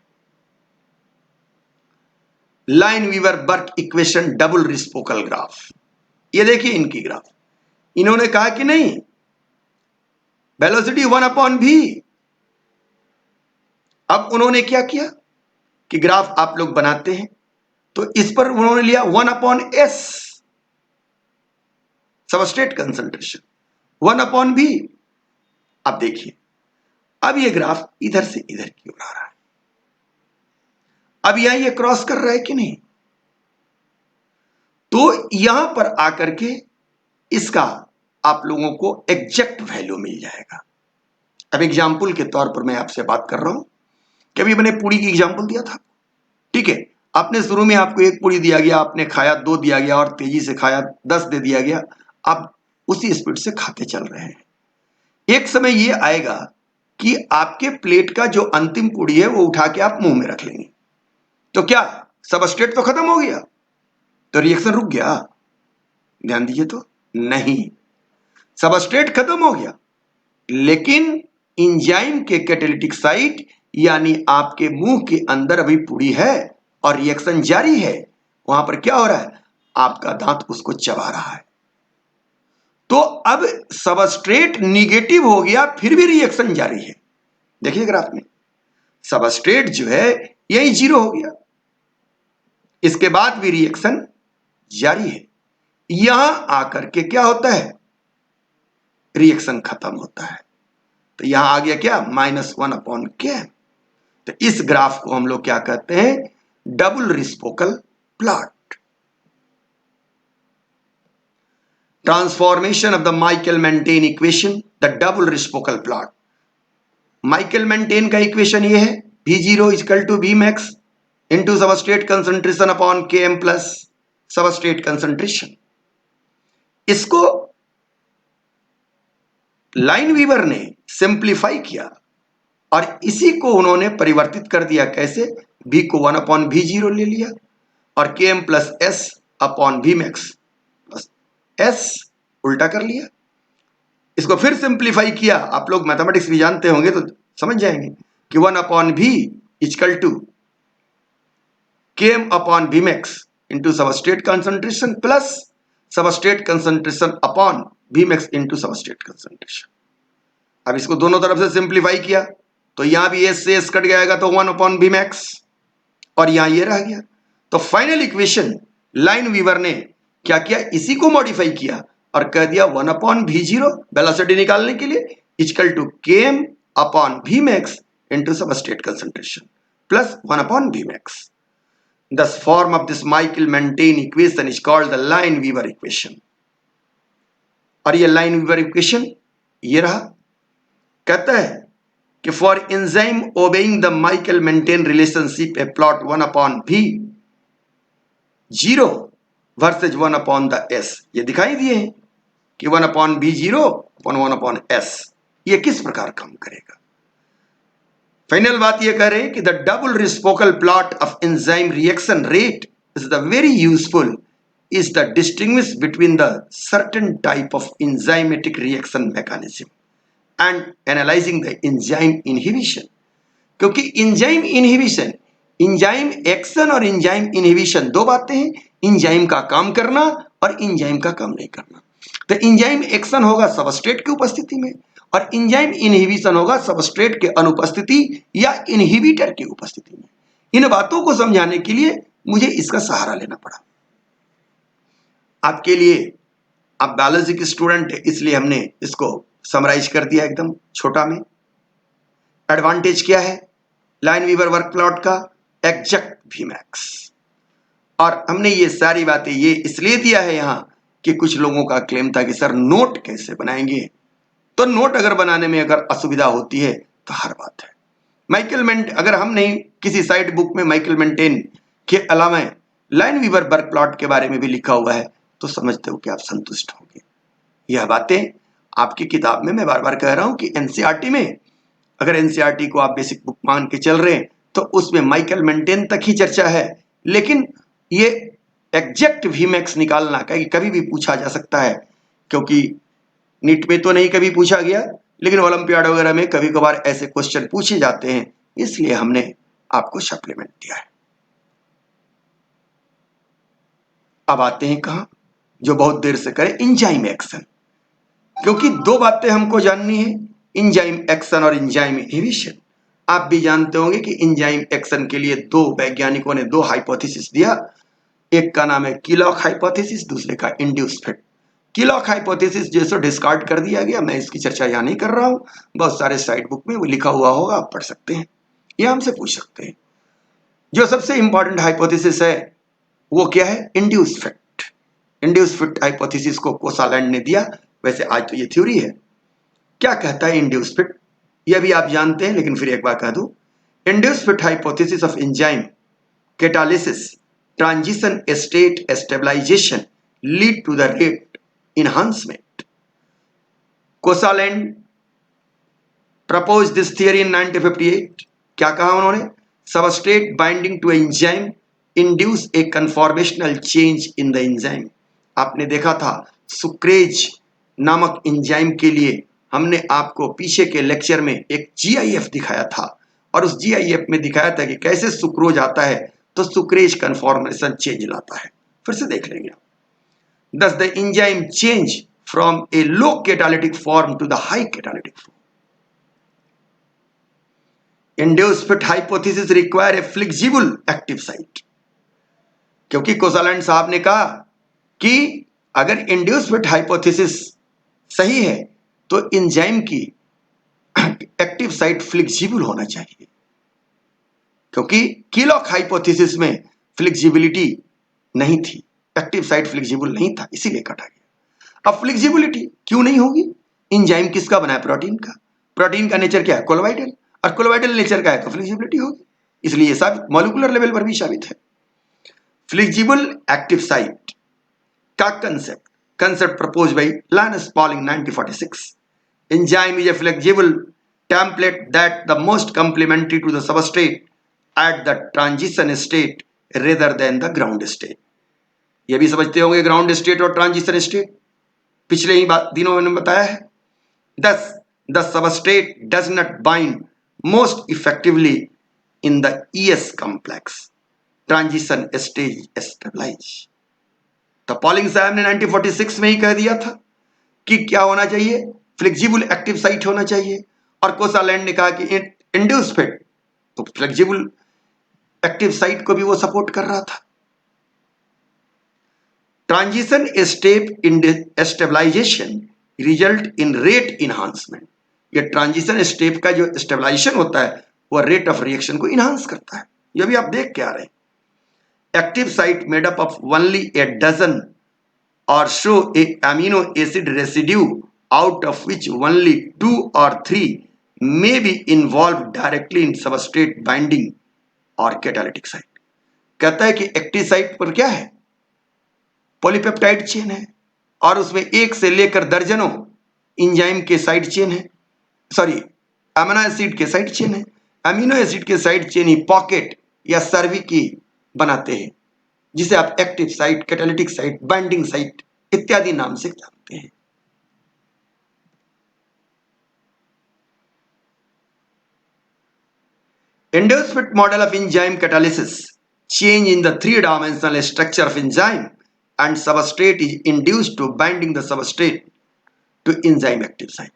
Lineweaver Burk equation double reciprocal graph. ये देखिए इनकी ग्राफ। इन्होंने कहा कि नहीं, वेलोसिटी 1/v। अब उन्होंने क्या किया कि ग्राफ आप लोग बनाते हैं तो इस पर उन्होंने लिया 1/s सबस्ट्रेट कंसंट्रेशन 1/v। अब देखिए, अब ये ग्राफ इधर से इधर की ओर आ रहा है। अब यहां ये क्रॉस कर रहा है कि नहीं? तो यहां पर आकर के इसका आप लोगों को एग्जैक्ट वैल्यू मिल जाएगा। अब एग्जाम्पल के तौर पर मैं आपसे बात कर रहा हूं कि अभी मैंने पूरी की एग्जाम्पल दिया था, ठीक है। आपने शुरू में आपको 1 पूरी दिया गया, आपने खाया, 2 दिया गया और तेजी से खाया, 10 दे दिया गया। आप उसी स्पीड से खाते चल रहे हैं। एक समय ये आएगा कि आपके प्लेट का जो अंतिम पूरी है वो उठा के आप मुंह में रख लेंगे। तो क्या सबस्ट्रेट तो खत्म हो गया, तो रिएक्शन रुक गया? ध्यान दीजिए तो नहीं, सबस्ट्रेट खत्म हो गया, लेकिन एंजाइम के कैटालिटिक साइट यानी आपके मुंह के अंदर अभी पूरी है और रिएक्शन जारी है। वहां पर क्या हो रहा है, आपका दांत उसको चबा रहा है। तो अब सबस्ट्रेट निगेटिव हो गया, फिर भी रिएक्शन जारी है। देखिए ग्राफ में सबस्ट्रेट जो है यही 0 हो गया, इसके बाद भी रिएक्शन जारी है। यहां आकर के क्या होता है, रिएक्शन खत्म होता है। तो यहां आ गया क्या, -1/k। तो इस ग्राफ को हम लोग क्या कहते हैं, double reciprocal plot. Transformation of the Michael Menten equation, the double reciprocal plot. Michaelis Menten का इक्वेशन ये है, V0 = Vmax into substrate concentration upon Km plus substrate concentration. इसको लाइन वीवर ने सिंप्लीफाई किया और इसी को उन्होंने परिवर्तित कर दिया। कैसे? V को 1/V0 ले लिया और Km plus S upon Vmax plus S उल्टा कर लिया। इसको फिर सिंप्लीफाई किया। आप लोग मैथमेटिक्स भी जानते होंगे तो समझ जाएंगे कि 1/V = Km upon Vmax into substrate concentration plus substrate concentration upon Vmax into substrate concentration. अब इसको दोनों तरफ से सिंप्लीफाई किया तो यहां भी S से S कट जाएगा तो 1/Vmax और यहां ये रह गया। तो फाइनल इक्वेशन लाइन वीवर ने क्या किया, इसी को मॉडिफाई किया और कह दिया 1/V0 वेलोसिटी निकालने के लिए = Km upon Vmax into substrate concentration plus 1/Vmax। The form of this Michael-Mentane equation is called the Line-Weaver equation। और ये Line-Weaver equation ये रहा। कहता है कि for enzyme obeying the Michael-Mentane relationship, a plot 1/V0 versus 1/s। ये दिखाई दिए हैं कि 1/V0 upon 1/s ये किस प्रकार काम करेगा। फाइनल बात ये कह रहे हैं कि the double reciprocal plot of enzyme reaction rate is the very useful is the distinguish between the certain type of enzymatic reaction mechanism and analyzing the enzyme inhibition। क्योंकि enzyme inhibition, enzyme action और enzyme inhibition दो बातें हैं, enzyme का काम करना और enzyme का काम नहीं करना। तो enzyme action होगा सबस्ट्रेट की उपस्थिति में और enzyme inhibition होगा सबस्ट्रेट के अनुपस्थिति या इनहिबिटर की उपस्थिति में। इन बातों को समझाने के लिए मुझे इसका सहारा लेना पड़ा। आपके लिए, आप बायोलॉजी के स्टूडेंट है इसलिए हमने इसको समराइज कर दिया एकदम छोटा में। एडवांटेज क्या है लाइनवीवर वर्क प्लॉट का? Exact Vmax। और हमने ये सारी बातें ये इसलिए दिया है यहाँ कि कुछ लोगों का क्लेम था कि सर नोट कैसे बनाएंगे, तो नोट अगर बनाने में अगर असुविधा होती है तो हर बात है। माइकल मेंटेन, अगर हम नहीं किसी साइड बुक में माइकल मेंटेन के अलावा लाइनवीवर वर्क प्लॉट के बारे में भी लिखा हुआ है तो समझते हो कि आप संतुष्ट होंगे। यह बातें आपकी किताब में मैं बार बार कह रहा हूं कि एनसीईआरटी में, अगर एनसीईआरटी को आप बेसिक बुक मान के चल रहे हैं तो उसमें माइकल मेंटेन तक ही चर्चा है, लेकिन ये एग्जैक्ट Vmax निकालना कभी भी पूछा जा सकता है, क्योंकि नीट में तो नहीं कभी पूछा गया, लेकिन ओलंपियाड वगैरह में कभी कभार ऐसे क्वेश्चन पूछे जाते हैं, इसलिए हमने आपको सप्लीमेंट दिया है। अब आते हैं कहां, जो बहुत देर से करें, इंजाइम एक्शन। क्योंकि दो बातें हमको जाननी है, इंजाइम एक्शन और इंजाइम इनहिबिशन। आप भी जानते होंगे कि इंजाइम एक्शन के लिए दो वैज्ञानिकों ने दो हाइपोथेसिस दिया, एक का नाम है कीलॉक हाइपोथेसिस, दूसरे का इंड्यूस इफेक्ट। कीलॉक हाइपोथेसिस जैसे डिस्कार्ड कर दिया गया, मैं इसकी चर्चा यहां नहीं कर रहा हूं, बहुत सारे साइट बुक में वो लिखा हुआ होगा, आप पढ़ सकते हैं या हमसे पूछ सकते हैं। जो सबसे इंपॉर्टेंट हाइपोथेसिस है वो क्या है? Induce effect. Induce effect hypothesis को कोसालैंड ने दिया, वैसे आज तो ये थ्योरी है। क्या कहता है इंड्यूस इफेक्ट, यह भी आप जानते हैं, लेकिन फिर एक बार कह दूं, induce effect hypothesis of enzyme catalysis transition state stabilization lead to the rate enhancement. Koshland proposed this theory in 1958। क्या कहा उन्होंने? Substrate binding to enzyme induce a conformational change in the enzyme. आपने देखा था सुक्रेज नामक enzyme के लिए हमने आपको पीछे के लेक्चर में एक जीआईएफ दिखाया था, और उस जीआईएफ में दिखाया था कि कैसे सुक्रोज आता है तो सुक्रेज कन्फॉर्मेशन चेंज लाता है। फिर से देख लेंगे। Thus the enzyme change from a low catalytic form to the high catalytic form. Induced fit hypothesis require a flexible active site। क्योंकि कोसालैंड साहब ने कहा कि अगर इंड्यूस फिट हाइपोथेसिस सही है तो एंजाइम की एक्टिव साइट फ्लेक्सिबल होना चाहिए, क्योंकि कीलॉक हाइपोथेसिस में फ्लेक्सिबिलिटी नहीं थी, एक्टिव साइट फ्लेक्सिबल नहीं था, इसीलिए काटा गया। अब फ्लेक्सिबिलिटी क्यों नहीं होगी? एंजाइम किसका बना है? प्रोटीन का। प्रोटीन का नेचर क्या है? कोलोइडल। और कोलोइडल नेचर का है तो फ्लेक्सिबिलिटी होगी, इसलिए ये सब मॉलिक्यूलर लेवल पर भी साबित है। फ्लेक्सिबल एक्टिव साइट का concept propose by Linus Pauling 1946। Enzyme is a flexible template that the most complementary to the substrate at the transition state rather than the ground state। ये भी समझते होंगे ground state और transition state, पिछले ही दिनों में बताया है। Thus the substrate does not bind most effectively in the ES complex transition stage stabilize। तो पॉलिंग साहब ने 1946 में ही कह दिया था कि क्या होना चाहिए? फ्लेक्सिबल एक्टिव साइट होना चाहिए, और कोसालैंड ने कहा कि इंड्यूस फिट, तो फ्लेक्सिबल एक्टिव साइट को भी वो सपोर्ट कर रहा था। Transition step in stabilisation result in rate enhancement. ये ट्रांजिशन स्टेप का जो स्टेबलाइजेशन होता है वो रेट ऑफ रिएक्शन को इनहांस करता है, ये भी आप देख के आ रहे हैं। Active site made up of only a dozen और so a amino acid residue out of which only 2 or 3 may be involve directly in substrate binding और कैटालिटिक साइट। कहता है कि एक्टिव साइट पर क्या है? पॉलीपेप्टाइड चेन है, और उसमें एक से लेकर दर्जनों एंजाइम के साइड चेन है, सॉरी अमीनो एसिड के साइड चेन है। अमीनो एसिड के साइड चेन ही पॉकेट या सर्वी की बनाते हैं, जिसे आप active site, catalytic site, binding site इत्यादि नाम से जानते हैं। Induced fit model of enzyme catalysis change in the three-dimensional structure of enzyme and substrate is induced to binding the substrate to enzyme active site।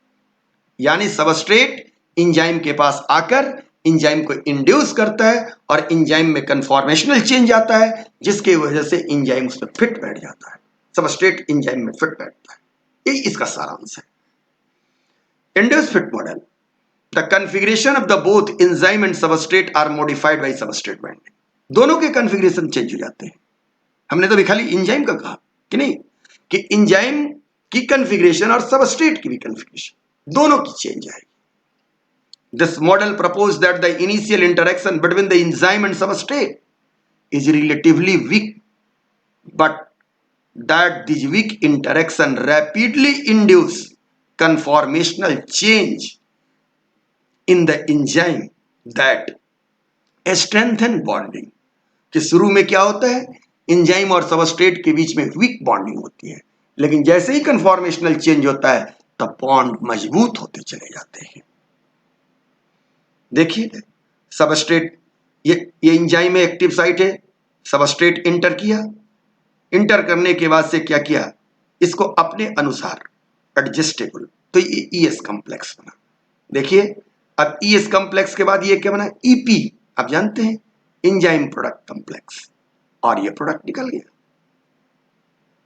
यानी substrate enzyme के पास आकर enzyme को induce करता है और एंजाइम में कन्फॉर्मेशनल चेंज आता है, जिसकी वजह से एंजाइम उसमें फिट बैठ जाता है। सबस्ट्रेट एंजाइम में फिट बैठता है। यही इसका सारांश है। Induce fit model, the configuration of the both enzyme and substrate are modified by substrate binding. दोनों के कॉन्फ़िगरेशन चेंज हो जाते हैं। हमने तो अभी खाली एंजाइम का कहा कि नहीं, कि एंजाइम की कॉन्फ़िगरेशन और सबस्ट्रेट की भी कॉन्फ़िगरेशन दोनों की चेंज आएगी। This model proposed that the initial interaction between the enzyme and substrate is relatively weak, but that this weak interaction rapidly induce conformational change in the enzyme that strengthen bonding। कि शुरू में क्या होता है, enzyme और substrate के बीच में week bonding होती है, लेकिन जैसे ही कन्फॉर्मेशनल चेंज होता है तब बॉन्ड मजबूत होते चले जाते हैं। देखिए सबस्ट्रेट, ये एंजाइम में एक्टिव साइट है, सबस्ट्रेट इंटर किया, इंटर करने के बाद से क्या किया, इसको अपने अनुसार एडजस्टेबल, तो ये ईएस कॉम्प्लेक्स बना। देखिए अब ईएस कॉम्प्लेक्स के बाद ये क्या बना, ईपी, आप जानते हैं एंजाइम प्रोडक्ट कॉम्प्लेक्स, और ये प्रोडक्ट निकल गया।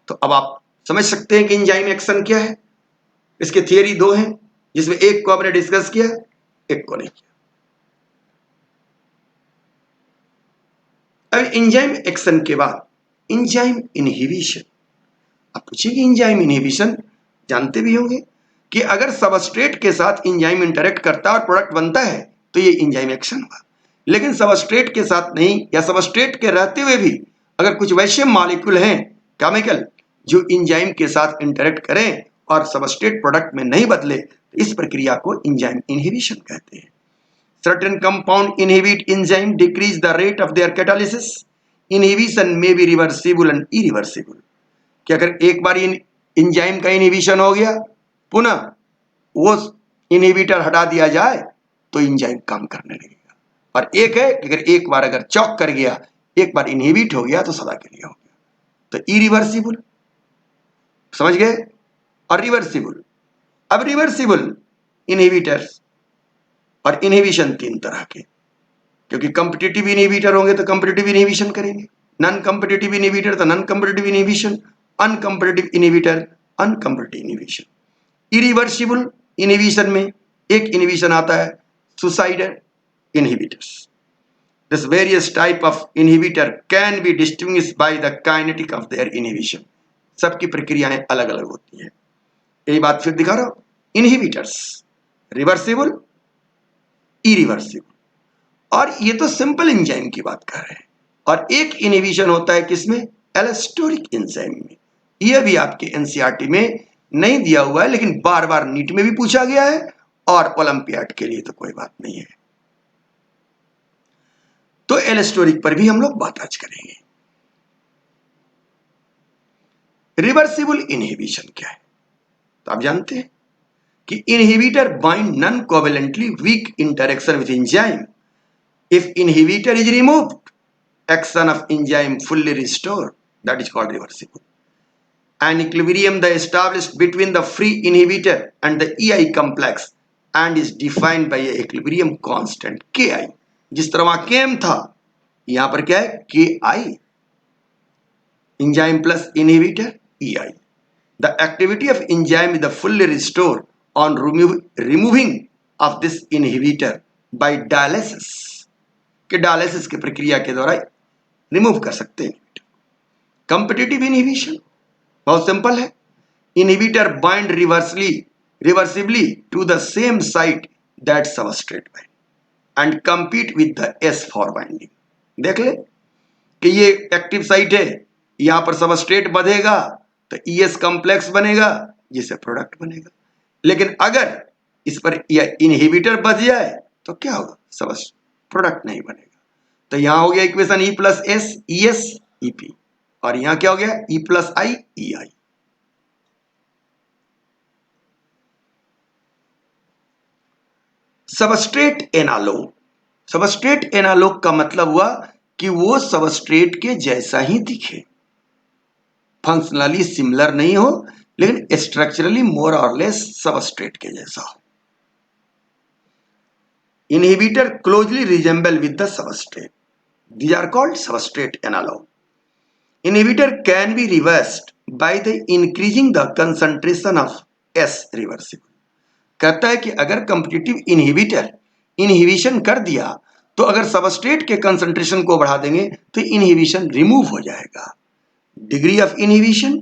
तो अब आप समझ सकते हैं कि एंजाइम एक्शन क्या है। इसके थियरी दो हैं, जिसमें एक को आपने डिस्कस किया, एक को नहीं किया। अब एंजाइम एक्शन के बाद एंजाइम इनहिबिशन। आप पूछिए एंजाइम इनहिबिशन जानते भी होंगे कि अगर सबस्ट्रेट के साथ एंजाइम इंटरेक्ट करता है और प्रोडक्ट बनता है तो ये एंजाइम एक्शन हुआ। लेकिन सबस्ट्रेट के साथ नहीं, या सबस्ट्रेट के रहते हुए भी अगर कुछ वैसे मॉलिक्यूल हैं केमिकल जो एंजाइम के साथ इंटरेक्ट करें और सबस्ट्रेट प्रोडक्ट में नहीं बदले, तो इस प्रक्रिया को एंजाइम इनहिबिशन कहते हैं। Certain compound inhibit enzyme decrease the rate of their catalysis. Inhibition may be reversible and irreversible। कि अगर एक बार एंजाइम का इनहिबिशन हो गया, पुनः वो इनहिबिटर हटा दिया जाए तो एंजाइम काम करने लगेगा। और एक है कि अगर एक बार अगर चॉक कर गया, एक बार इनहिबिट हो गया तो सदा के लिए हो गया, तो इरिवर्सिबल, समझ गए। और रिवर्सिबल, अब रिवर्सिबल इनहिबिटर्स और इनहिबिशन तीन तरह के, क्योंकि कॉम्पिटिटिव इनहिबिटर होंगे तो कॉम्पिटिटिव इनहिबिशन करेंगे, नॉन कॉम्पिटिटिव इनहिबिटर तो non competitive inhibition, uncompetitive inhibitor uncompetitive inhibition. Irreversible inhibition में एक इनहिबिशन आता है suicidal inhibitors. This various type of inhibitor can be distinguished by the kinetic of their inhibition. सबकी प्रक्रियाएं अलग अलग होती है। यही बात फिर दिखा रहा हूं, इनहिबिटर्स रिवर्सिबल, इरिवर्सिबल, और ये तो सिंपल एंजाइम की बात कर रहे हैं। और एक इनहिबिशन होता है किसमें, एलोस्टेरिक एंजाइम में। यह भी आपके एनसीईआरटी में नहीं दिया हुआ है, लेकिन बार बार नीट में भी पूछा गया है और ओलंपियाड के लिए तो कोई बात नहीं है। तो एलोस्टेरिक पर भी हम लोग बात आज करेंगे। रिवर्सिबल इनहिबिशन क्या है, तो आप जानते हैं कि inhibitor bind non covalently weak interaction with enzyme. If inhibitor is removed, action of enzyme fully restored, that is called reversible. An equilibrium that is established between the free inhibitor and the EI complex and is defined by a equilibrium constant Ki। जिस तरह वहां Km था, यहां पर क्या है, Ki, enzyme plus inhibitor EI। The activity of enzyme is the fully restored on removing of this inhibitor by dialysis। कि dialysis की प्रक्रिया के द्वारा रिमूव कर सकते हैं। कॉम्पिटिटिव इनहिबिशन बहुत सिंपल है, inhibitor bind reversibly to the same site that substrate bind and compete with the S for binding. देख ले कि ये एक्टिव साइट है, यहां पर सबस्ट्रेट बंधेगा तो ईएस कॉम्प्लेक्स बनेगा जिससे प्रोडक्ट बनेगा। लेकिन अगर इस पर इनहिबिटर बच जाए तो क्या होगा, सबस्ट्रेट प्रोडक्ट नहीं बनेगा। तो यहां हो गया equation E plus S E S E P, और यहां क्या हो गया, ई प्लस आई ई आई। सबस्ट्रेट एनालॉग, सबस्ट्रेट एनालॉग का मतलब हुआ कि वो सबस्ट्रेट के जैसा ही दिखे, फंक्शनली सिमिलर नहीं हो लेकिन स्ट्रक्चरली मोर और लेस सबस्ट्रेट के जैसा हो। Inhibitor closely resemble with the substrate. These are called substrate analog. Inhibitor can be reversed by the increasing the concentration of S reversible. कहता है कि अगर कॉम्पिटिटिव इनहिबिटर इनहिबिशन कर दिया तो अगर सबस्ट्रेट के कंसंट्रेशन को बढ़ा देंगे तो इनहिबिशन रिमूव हो जाएगा। Degree of inhibition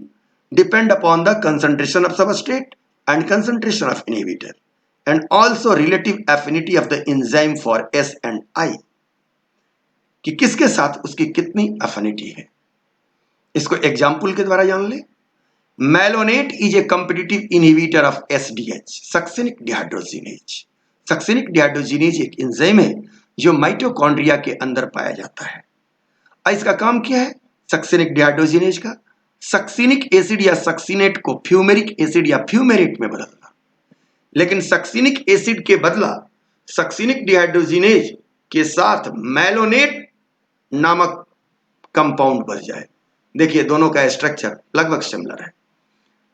depend upon the concentration of substrate and concentration of inhibitor and also relative affinity of the enzyme for S and I, कि किसके साथ उसकी कितनी एफिनिटी है। इसको एग्जाम्पल के द्वारा जान ले। Malonate is a competitive inhibitor of SDH, succinic dehydrogenase. Succinic dehydrogenase एक एंजाइम है जो माइटोकॉन्ड्रिया के अंदर पाया जाता है। इसका काम क्या है सक्सिनिक डिहाइड्रोजिनेज का? सक्सिनिक एसिड या सक्सिनेट को फ्यूमेरिक एसिड या फ्यूमेरेट में बदलना। लेकिन सक्सिनिक एसिड के बदला सक्सिनिक डिहाइड्रोजिनेज के साथ मैलोनेट नामक कंपाउंड बन जाए। देखिए दोनों का स्ट्रक्चर लगभग सिमिलर है,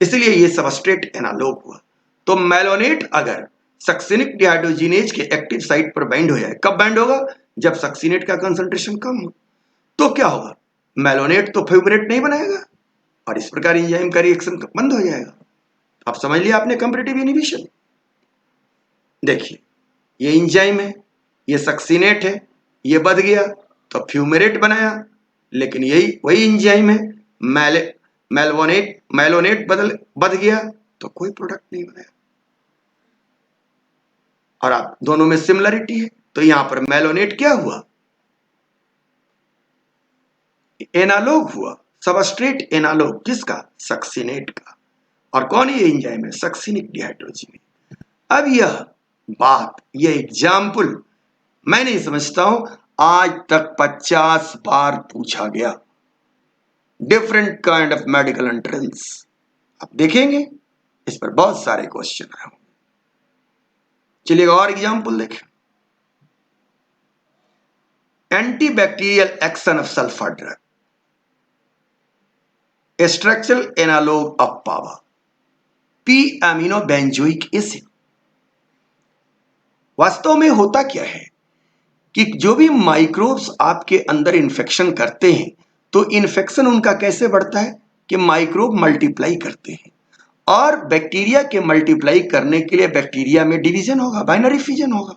इसलिए ये सबस्ट्रेट एनालॉग हुआ। तो मैलोनेट अगर सक्सिनिक डिहाइड्रोजिनेज के एक्टिव साइट पर बाइंड हो जाए, कब बाइंड होगा? जब सक्सिनेट का कंसंट्रेशन कम हो। तो क्या होगा? मैलोनेट तो फ्यूमेरेट नहीं बनाएगा और इस प्रकार एंजाइम का रिएक्शन बंद हो जाएगा। अब समझ लिया आपने कंपैरेटिव इनहिबिशन। देखिए ये एंजाइम है, ये सक्सिनेट है, ये बंध गया तो फ्यूमेरेट बनाया, लेकिन यही वही एंजाइम है मैलोनेट बंध गया तो कोई प्रोडक्ट नहीं बनाया। और आप दोनों में सिमिलरिटी है, तो यहां पर मैलोनेट क्या हुआ? एनालॉग हुआ, सबस्ट्रेट एनालॉग किसका? सक्सिनेट का। और कौन ये एंजाइम है? Succinic dehydrogenase. अब यह एग्जाम्पल मैं नहीं समझता हूं आज तक 50 बार पूछा गया, different kind of medical entrance. आप देखेंगे इस पर बहुत सारे क्वेश्चन आए होंगे। चलिए और एग्जाम्पल देखें। Antibacterial action of sulphur drug, structural analogue of PABA, P amino benzoic acid. वास्तव में होता क्या है कि जो भी माइक्रोब्स आपके अंदर इन्फेक्शन करते हैं तो इन्फेक्शन उनका कैसे बढ़ता है कि माइक्रोब मल्टीप्लाई करते हैं, और बैक्टीरिया के मल्टीप्लाई करने के लिए बैक्टीरिया में डिवीजन होगा, बाइनरी फिजन होगा,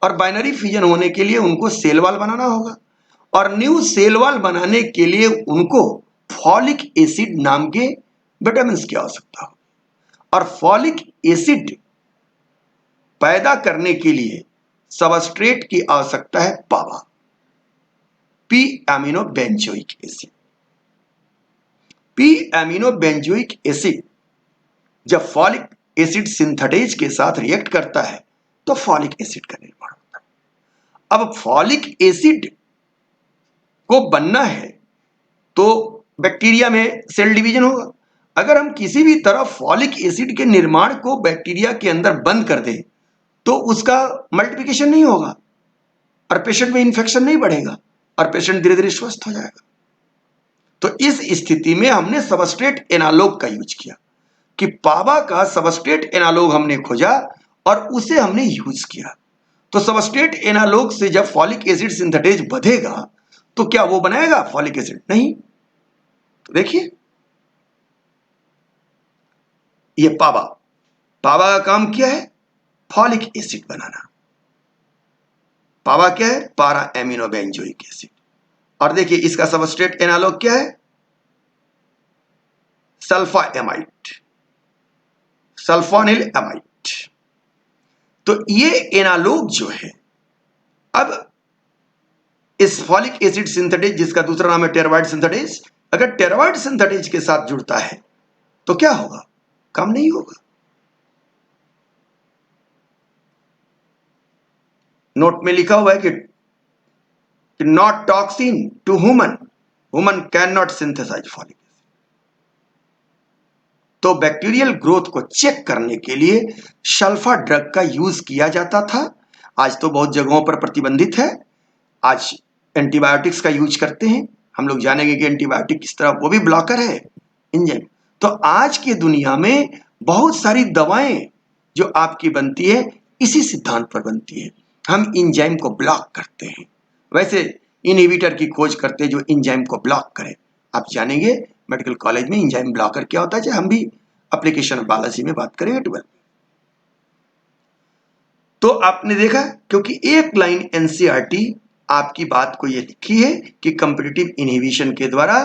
और बाइनरी फिजन होने के लिए उनको सेल वॉल बनाना होगा, और न्यू सेल वॉल बनाने के लिए उनको फॉलिक एसिड नाम के विटामिन की आवश्यकता होगी। और फॉलिक एसिड पैदा करने के लिए सबस्ट्रेट की आवश्यकता है PABA, P amino benzoic acid. P amino benzoic acid जब फॉलिक एसिड सिंथेटेज के साथ रिएक्ट करता है तो फॉलिक एसिड का निर्माण होता है। अब फॉलिक एसिड को बनना है तो बैक्टीरिया में सेल डिवीजन होगा। अगर हम किसी भी तरह फॉलिक एसिड के निर्माण को बैक्टीरिया के अंदर बंद कर दें तो उसका मल्टीप्लिकेशन नहीं होगा और पेशेंट में इंफेक्शन नहीं बढ़ेगा और पेशेंट धीरे धीरे स्वस्थ हो जाएगा। तो इस स्थिति में हमने सबस्ट्रेट एनालॉग का यूज किया कि पावा का सबस्ट्रेट एनालॉग हमने खोजा और उसे हमने यूज किया। तो सबस्ट्रेट एनालॉग से जब फॉलिक एसिड सिंथेटेज बढ़ेगा तो क्या वो बनाएगा फॉलिक एसिड? नहीं। तो देखिए ये पावा का काम क्या है? फॉलिक एसिड बनाना। पावा क्या है? पारा एमिनो बेंजोइक एसिड। और देखिए इसका सबस्ट्रेट एनालॉग क्या है? Sulpha amide, sulphonyl amide. तो ये एनालॉग जो है, अब इस फॉलिक एसिड सिंथेटेज जिसका दूसरा नाम है टेरावाइड सिंथेटेज, अगर टेरावाइड सिंथेटेज के साथ जुड़ता है तो क्या होगा? काम नहीं होगा। नोट में लिखा हुआ है कि not toxin to human can not synthesize folic acid. तो बैक्टीरियल ग्रोथ को चेक करने के लिए सल्फा ड्रग का यूज किया जाता था। आज तो बहुत जगहों पर प्रतिबंधित है। आज एंटीबायोटिक्स का यूज करते हैं। हम लोग जानेंगे कि एंटीबायोटिक किस तरह, वो भी ब्लॉकर है एंजाइम। तो आज की दुनिया में बहुत सारी दवाएं जो आपकी बनती है इसी सिद्धांत पर बनती है, हम एंजाइम को ब्लॉक करते हैं। वैसे इनहिबिटर की खोज करते हैं जो एंजाइम को ब्लॉक करे। आप जानेंगे मेडिकल कॉलेज में एंजाइम ब्लॉकर क्या होता है, चाहे हम भी एप्लीकेशन बायोलॉजी में बात करेंगे 12। तो आपने देखा, क्योंकि एक लाइन एनसीईआरटी आपकी बात को ये लिखी है कि कंपिटिटिव इनहिबिशन के द्वारा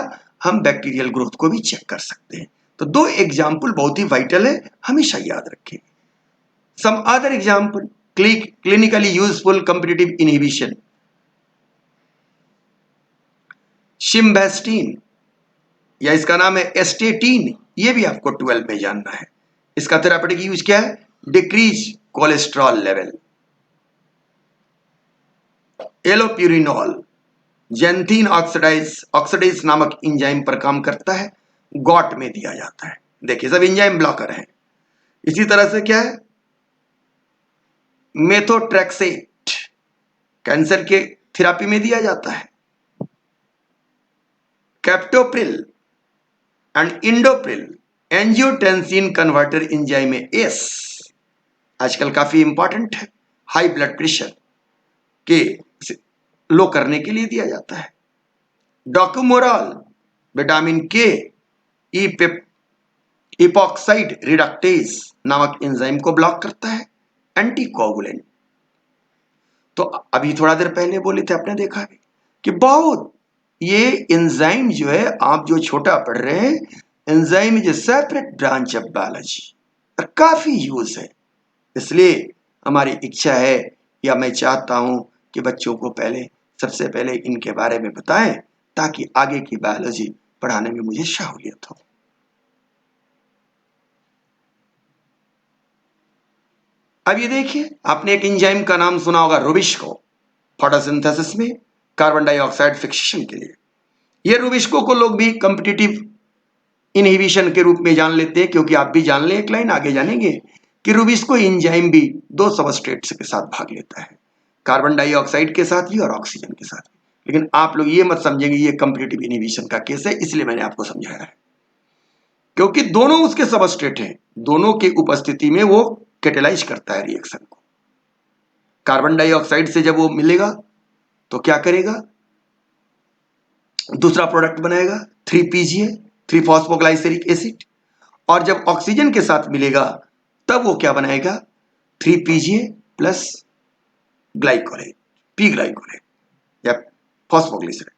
हम बैक्टीरियल ग्रोथ को भी चेक कर सकते हैं। तो दो एग्जाम्पल बहुत ही वाइटल है, हमेशा याद रखें। Some other example, clinically useful competitive inhibition, simvastatin या इसका नाम है एस्टेटीन, ये भी आपको 12 में जानना है। इसका थेरापेटिक यूज क्या है, decrease cholesterol level. Allopurinol xanthine oxidase नामक एंजाइम पर काम करता है, गॉट में दिया जाता है। देखिए सब एंजाइम ब्लॉकर हैं। इसी तरह से क्या है, मेथोट्रेक्सेट कैंसर के थेरापी में दिया जाता है। Captopril and enalapril angiotensin converter enzyme ACE, आजकल काफी इंपॉर्टेंट है, हाई ब्लड प्रेशर के लो करने के लिए दिया जाता है। डॉक्यूमोरॉल विटामिन के इपॉक्साइड रिडक्टेज नामक एंजाइम को ब्लॉक करता है, एंटीकोगुलेंट। तो अभी थोड़ा देर पहले बोले थे, आपने देखा है कि बहुत ये एंजाइम जो है, आप जो छोटा पढ़ रहे हैं, enzyme is A separate branch of biology और काफी यूज है। इसलिए हमारी इच्छा है या मैं चाहता हूं कि बच्चों को सबसे पहले इनके बारे में बताएं, ताकि आगे की बायोलॉजी पढ़ाने में मुझे सहूलियत हो। अब ये देखिए, आपने एक एंजाइम का नाम सुना होगा, रुबिस्को, फोटोसिंथेसिस में कार्बन डाइऑक्साइड फिक्सेशन के लिए। ये रुबिस्को को लोग भी कॉम्पिटिटिव इनहिबिशन के रूप में जान लेते हैं, क्योंकि आप भी जान लें, एक लाइन आगे जानेंगे कि रुबिस्को एंजाइम भी दो सबस्ट्रेट्स के साथ भाग लेता है, कार्बन डाइऑक्साइड के साथ भी और ऑक्सीजन के साथ भी। लेकिन आप लोग ये मत समझेंगे ये कॉम्पिटिटिव इनहिबिशन का केस है, इसलिए मैंने आपको समझाया है, क्योंकि दोनों उसके सबस्ट्रेट हैं, दोनों की उपस्थिति में वो कैटेलाइज करता है रिएक्शन को। कार्बन डाइऑक्साइड से जब वो मिलेगा तो क्या करेगा, दूसरा प्रोडक्ट बनाएगा 3PGA, 3 फॉस्फोग्लाइसेरिक एसिड। और जब ऑक्सीजन के साथ मिलेगा तब वो क्या बनाएगा, 3PGA plus glycolate, P glycolate या फॉस्फोग्लिसराइड।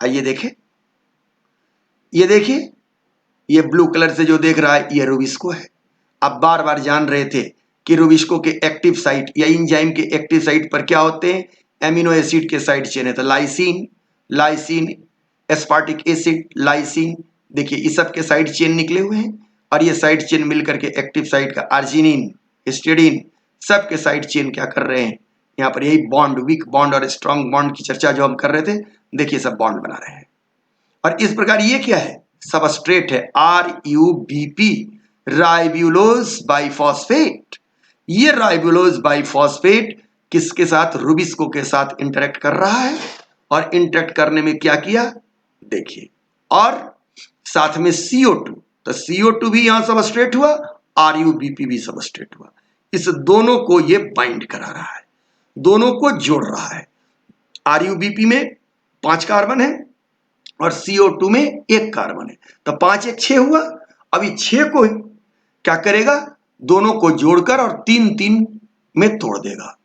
आइए देखें, ये देखिए, ये ब्लू कलर से जो देख रहा है ये रुबिस्को है। आप बार बार जान रहे थे कि रुबिस्को के एक्टिव साइट या एंजाइम के एक्टिव साइट पर क्या होते हैं, एमिनो एसिड के साइड चेन है। तो लाइसिन एस्पार्टिक एसिड, लाइसिन, देखिए इस सब के साइड चेन निकले हुए हैं, और ये साइड चेन मिलकर के एक्टिव साइट का आर्जिनिन, हिस्टिडीन, सब के साइड चेन क्या कर रहे हैं, यहाँ पर यही बॉन्ड, वीक बॉन्ड और स्ट्रॉन्ग बॉन्ड की चर्चा जो हम कर रहे थे, देखिए सब बॉन्ड बना रहे हैं। और इस प्रकार ये क्या है, सबस्ट्रेट है, RUBP, राइब्यूलोज बाइफॉस्फेट। ये राइब्यूलोज बाइफॉस्फेट किसके साथ, रुबिस्को के साथ इंटरेक्ट कर रहा है, और इंटरेक्ट करने में क्या किया देखिए, और साथ में CO2, तो CO2 भी यहां सबस्ट्रेट हुआ, RUBP भी सबस्ट्रेट हुआ। इस दोनों को ये बाइंड करा रहा है, दोनों को जोड़ रहा है। RUBP में 5 कार्बन है और CO2 में 1 कार्बन है, तो 5 1 6 हुआ। अभी 6 को क्या करेगा, दोनों को जोड़कर और 3 में तोड़ देगा।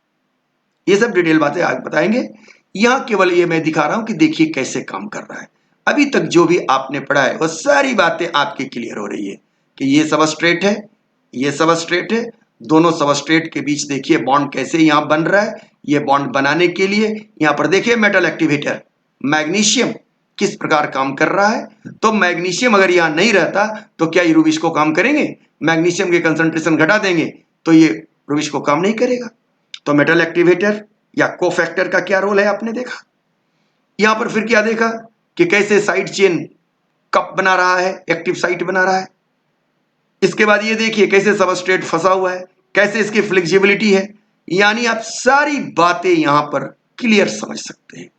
ये सब डिटेल बातें आज बताएंगे, यहां केवल ये मैं दिखा रहा हूं कि देखिए कैसे काम कर रहा है। अभी तक जो भी आपने पढ़ा है वो सारी बातें आपकी क्लियर हो रही है कि ये सबस्ट्रेट है, ये सबस्ट्रेट है, दोनों सबस्ट्रेट के बीच देखिए बॉन्ड कैसे यहां बन रहा है। ये बॉन्ड बनाने के लिए यहां पर देखिए मेटल एक्टिवेटर मैग्नीशियम किस प्रकार काम कर रहा है। तो मैग्नीशियम अगर यहां नहीं रहता तो क्या ये रुबिस्को काम करेंगे, मैग्नीशियम के कंसंट्रेशन घटा देंगे तो ये रुबिस्को काम नहीं करेगा। तो मेटल एक्टिवेटर या कोफैक्टर का क्या रोल है आपने देखा। यहां पर फिर क्या देखा कि कैसे साइड चेन कप बना रहा है, एक्टिव साइट बना रहा है। इसके बाद ये देखिए कैसे सबस्ट्रेट फंसा हुआ है, कैसे इसकी फ्लेक्सिबिलिटी है, यानी आप सारी बातें यहां पर क्लियर समझ सकते हैं।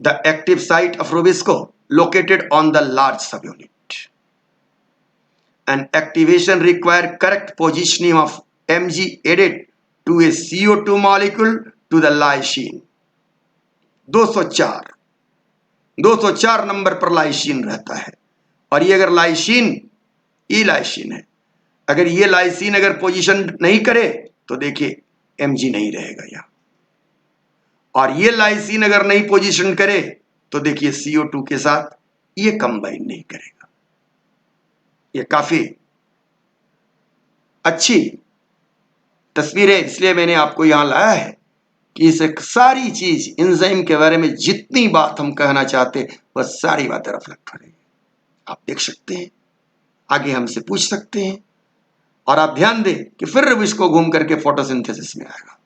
The active site of Rubisco located on the large subunit. And activation require correct positioning of Mg added to a CO2 molecule to the lysine. 204 204 number पर लाइसिन रहता है। और ये अगर लाइसिन, ई लाइसिन है, अगर ये लाइसिन अगर पोजीशन नहीं करे तो देखिए Mg नहीं रहेगा यहां। और ये लाइसिन अगर नहीं पोजीशन करे तो देखिए CO2 के साथ ये कंबाइन नहीं करेगा। ये काफी अच्छी तस्वीर है, इसलिए मैंने आपको यहां लाया है कि इस सारी चीज एंजाइम के बारे में जितनी बात हम कहना चाहते वह सारी बातें रिफ्लेक्ट हो रही है। आप देख सकते हैं, आगे हमसे पूछ सकते हैं, और आप ध्यान दें कि फिर इसको घूम करके फोटोसिंथेसिस में आएगा।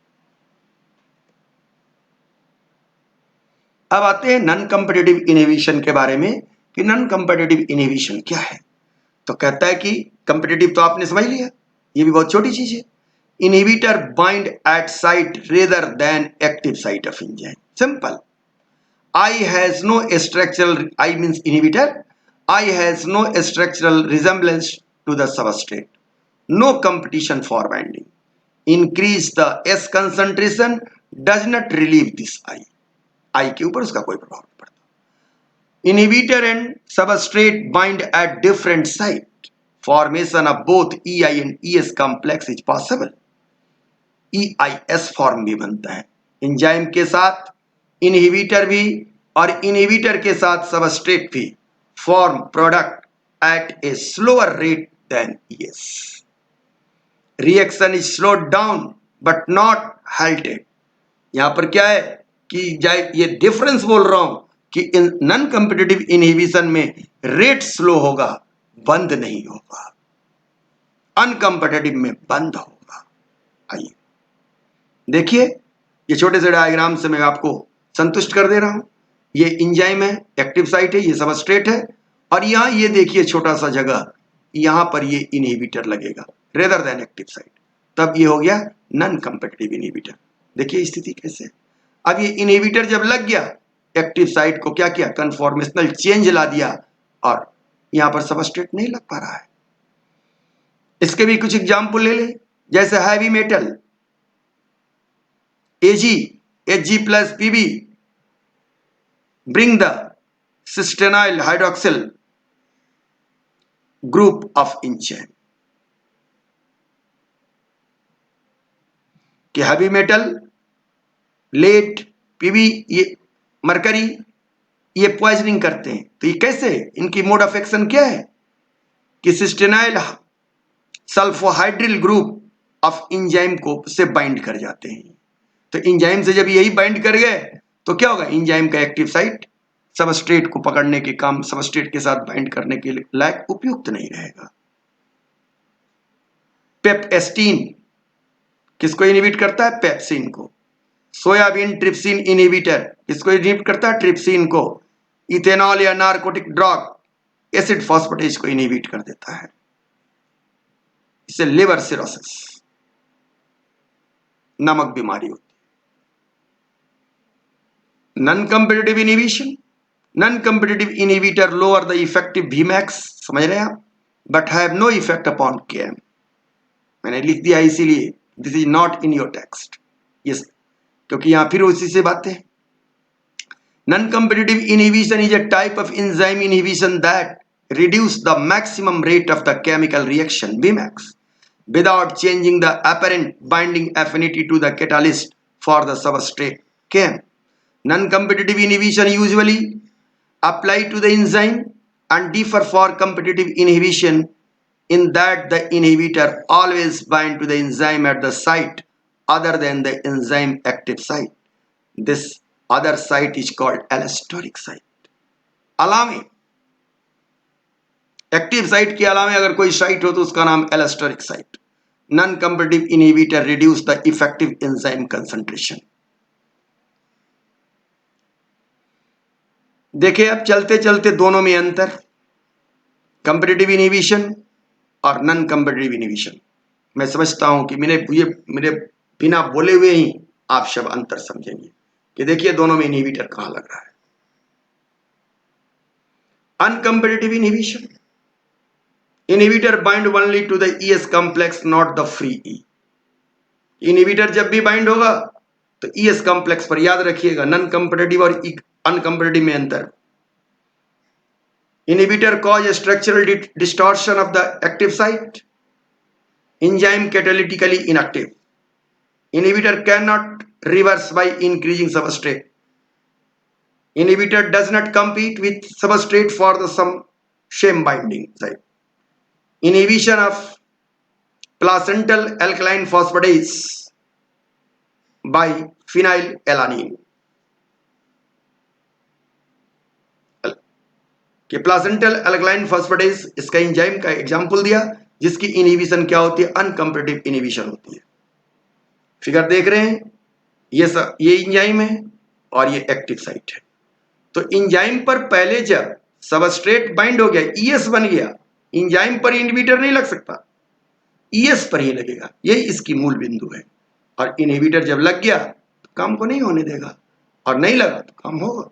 अब आते हैं नॉन कॉम्पिटिटिव इनहिबिशन के बारे में कि नॉन कॉम्पिटिटिव इनहिबिशन क्या है। तो कहता है कि कॉम्पिटिटिव तो आपने समझ लिया, ये भी बहुत छोटी चीज है। Inhibitor bind at site rather than active site of enzyme. Simple. I has no structural, I means inhibitor, I has no structural resemblance to the substrate, no competition for binding, increase the S concentration, does not relieve this I के ऊपर उसका कोई प्रभाव नहीं पड़ता। Inhibitor and substrate bind at different site, formation of both EI and ES complex is possible, EIS form भी बनता है। एंजाइम के साथ इनहिबिटर भी और इनहिबिटर के साथ सबस्ट्रेट भी form product at a slower rate than ES। Reaction is slowed down but not halted। यहां पर क्या है कि ये डिफरेंस बोल रहा हूं कि इन नॉन कॉम्पिटिटिव इनहिबिशन में रेट स्लो होगा, बंद नहीं होगा, अनकॉम्पिटिटिव में बंद होगा। आइए देखिए, ये छोटे से डायग्राम से मैं आपको संतुष्ट कर दे रहा हूं। ये एंजाइम है, एक्टिव साइट है, ये सबस्ट्रेट है, और यहां ये देखिए छोटा सा जगह, यहां पर ये इनहिबिटर लगेगा रेदर देन एक्टिव साइट, तब ये हो गया नॉन कॉम्पिटिटिव इनहिबिटर। देखिए स्थिति कैसे है। अब ये इनहिबिटर जब लग गया, एक्टिव साइट को क्या किया, कन्फॉर्मेशनल चेंज ला दिया, और यहां पर सबस्ट्रेट नहीं लग पा रहा है। इसके भी कुछ एग्जाम्पल ले ले, जैसे heavy metal Ag, Hg plus Pb bring the cystenyl hydroxyl group of enzyme। कि हैवी मेटल, लेड, Pb, ये मरकरी, ये पॉइजनिंग करते हैं। तो ये कैसे, इनकी मोड ऑफ एक्शन क्या है कि सिस्टेनाइल सल्फोहाइड्रिल ग्रुप ऑफ एंजाइम को से बाइंड कर जाते हैं। तो एंजाइम से जब यही बाइंड कर गए तो क्या होगा, एंजाइम का एक्टिव साइट सबस्ट्रेट को पकड़ने के काम, सबस्ट्रेट के साथ बाइंड करने के लायक उपयुक्त नहीं रहेगा। पेप्टेस्टीन किसको इनहिबिट करता है, पेप्सिन को। सोयाबीन ट्रिप्सिन इनहिबिटर किसको इनहिबिट करता है, ट्रिप्सिन को। इथेनॉल या नार्कोटिक ड्रग एसिड फॉस्फेटेज को इनहिबिट कर देता है। इससे लिवर सिरोसिस नामक बीमारी होती है। Non competitive inhibition, non competitive inhibitor lower the effective Vmax, समझ रहे हैं आप, but have no effect upon Km। मैंने लिख दिया इसीलिए, this is not in your text, yes, क्योंकि यहां फिर उसी से बातें। Non competitive inhibition is a type of enzyme inhibition that reduce the maximum rate of the chemical reaction Vmax without changing the apparent binding affinity to the catalyst for the substrate Km। Non-competitive inhibition usually apply to the enzyme and differ for competitive inhibition in that the inhibitor always bind to the enzyme at the site other than the enzyme active site। This other site is called allosteric site। अलावे active site के अलावा अगर कोई site हो तो उसका नाम allosteric site. Non competitive inhibitor reduce the effective enzyme concentration. देखिए अब चलते चलते दोनों में अंतर, कॉम्पिटिटिव इनहिबिशन और नॉन कॉम्पिटिटिव इनहिबिशन। मैं समझता हूं कि मेरे बिना बोले हुए ही आप सब अंतर समझेंगे कि देखिए दोनों में इनहिबिटर कहां लग रहा है। Uncompetitive inhibition, inhibitor bind only to the ES complex not the free E। Inhibitor जब भी बाइंड होगा तो ES कॉम्प्लेक्स पर, याद रखिएगा नॉन कॉम्पिटिटिव और अनकॉम्पिटिटिव में अंतर। Inhibitor cause structural distortion of the active site. Enzyme catalytically inactive. Inhibitor cannot reverse by increasing substrate. Inhibitor does not compete with substrate for the same binding site. Inhibition of placental alkaline phosphatase by phenylalanine. कि placental alkaline phosphatase इसका enzyme का example दिया जिसकी inhibition क्या होती है, अनकंपेटिटिव inhibition होती है। फिगर देख रहे हैं, ये एंजाइम है और ये एक्टिव साइट है। तो एंजाइम पर पहले जब सबस्ट्रेट बाइंड हो गया, ईएस बन गया, एंजाइम पर इनहिबिटर नहीं लग सकता, ईएस पर ही लगेगा, ये इसकी मूल बिंदु है। और इनहिबिटर जब लग गया तो काम को नहीं होने देगा, और नहीं लगा तो काम होगा।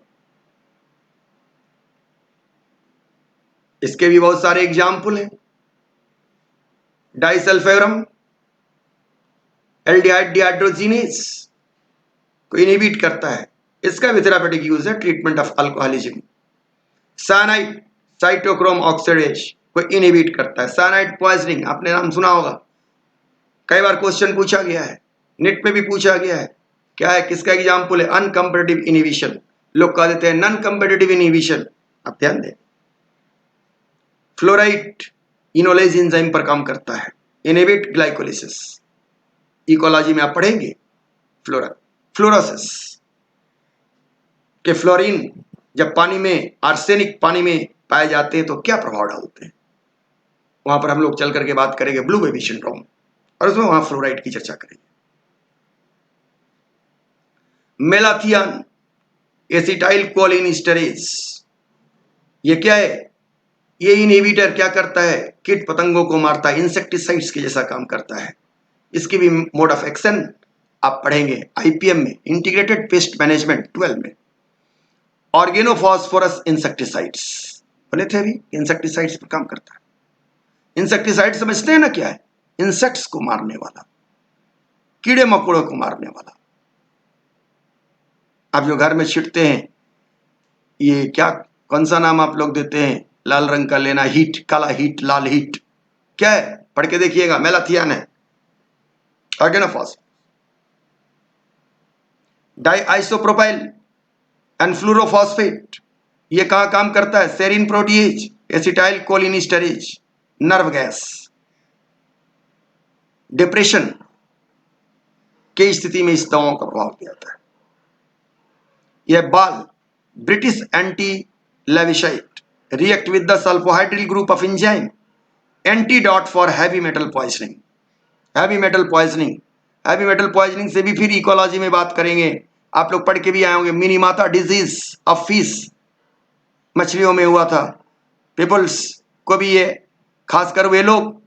इसके भी बहुत सारे एग्जाम्पल हैं। डाइसल्फेरम एल्डिहाइड डिहाइड्रोजिनेज को इनहिबिट करता है, इसका भी थेरापेटिक यूज है, treatment of alcoholism. Cyanide cytochrome oxidase को इनहिबिट करता है। साइनाइड पॉइजनिंग आपने नाम सुना होगा, कई बार क्वेश्चन पूछा गया है, नेट पे भी पूछा गया है। क्या है, किसका एग्जाम्पल है? अनकंपेटिटिव इनहिबिशन, लोग कह देते हैं नॉन कंपेटिटिव इनहिबिशन। आप ध्यान दें, फ्लोराइड इनोलेज एंजाइम पर काम करता है, इनहिबिट ग्लाइकोलिसिस। इकोलॉजी में आप पढ़ेंगे फ्लोरोसिस के फ्लोरीन जब पानी में, आर्सेनिक पानी में पाए जाते हैं तो क्या प्रभाव डालते हैं, वहां पर हम लोग चल करके बात करेंगे ब्लू बेबी सिंड्रोम, और उसमें वहां फ्लोराइड की चर्चा करेंगे। मेलाथियन एसिटाइल कोलिनस्टरेज, ये क्या है? ये इनहिबिटर क्या करता है? कीट पतंगों को मारता है, इंसेक्टिसाइड्स के जैसा काम करता है। इसकी भी मोड ऑफ एक्शन आप पढ़ेंगे आईपीएम में, इंटीग्रेटेड पेस्ट मैनेजमेंट 12 में। ऑर्गेनोफॉस्फोरस इंसेक्टिसाइड्स बोले थे अभी, इंसेक्टिसाइड्स पर काम करता है। इंसेक्टिसाइड समझते हैं ना क्या है? इंसेक्ट्स को मारने वाला, कीड़े मकोड़ों को मारने वाला। आप जो घर में छिड़कते हैं, ये क्या, कौन सा नाम आप लोग देते हैं? लाल रंग का लेना, हीट, काला हीट, लाल हीट, क्या है? पढ़ के देखिएगा, मेलाथियन है। ऑर्गेनोफॉस्फोरस, डाइआइसोप्रोपाइल एंड फ्लूरोफॉस्फेट, ये कहां काम करता है? Serine protease, acetyl cholinesterase, nerve gas. Depression की स्थिति में इस दवाओं का प्रभाव किया जाता है। यह BAL British anti Lewisite react with the sulphydryl group of enzyme, antidote for heavy metal poisoning. Heavy metal poisoning, heavy metal poisoning से भी फिर इकोलॉजी में बात करेंगे। आप लोग पढ़ के भी आए होंगे, मिनीमाता डिजीज ऑफ फिश, मछलियों में हुआ था। पीपल्स को भी ये, खासकर वे लोग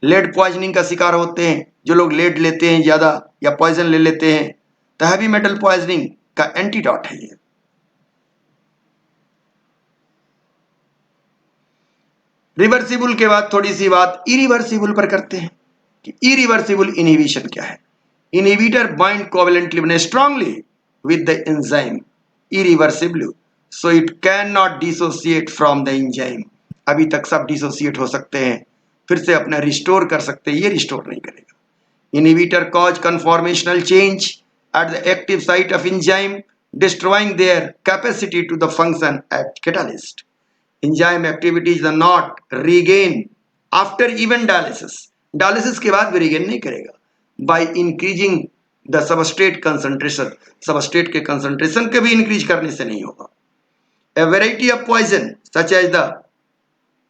लेड पॉइजनिंग का शिकार होते हैं, जो लोग लेड लेते हैं ज्यादा या पॉइजन ले लेते हैं, तो हैवी मेटल पॉइजनिंग का एंटीडॉट है ये। रिवर्सिबल के बाद थोड़ी सी बात इरिवर्सिबल पर करते हैं कि इरिवर्सिबल इनहिबिशन क्या है। Inhibitor bind covalently strongly with the enzyme irreversibly, so it can not dissociate from the enzyme. अभी तक सब डिसोसिएट हो सकते हैं, फिर से अपना रिस्टोर कर सकते हैं, ये रिस्टोर नहीं करेगा। Inhibitor cause conformational change at the active site of enzyme, destroying their capacity to the function at catalyst. Enzyme activities are not regain after even dialysis, dialysis के बाद भी रीगेन नहीं करेगा। By increasing the substrate concentration, substrate के concentration के भी increase करने से नहीं होगा। A variety of poison such as the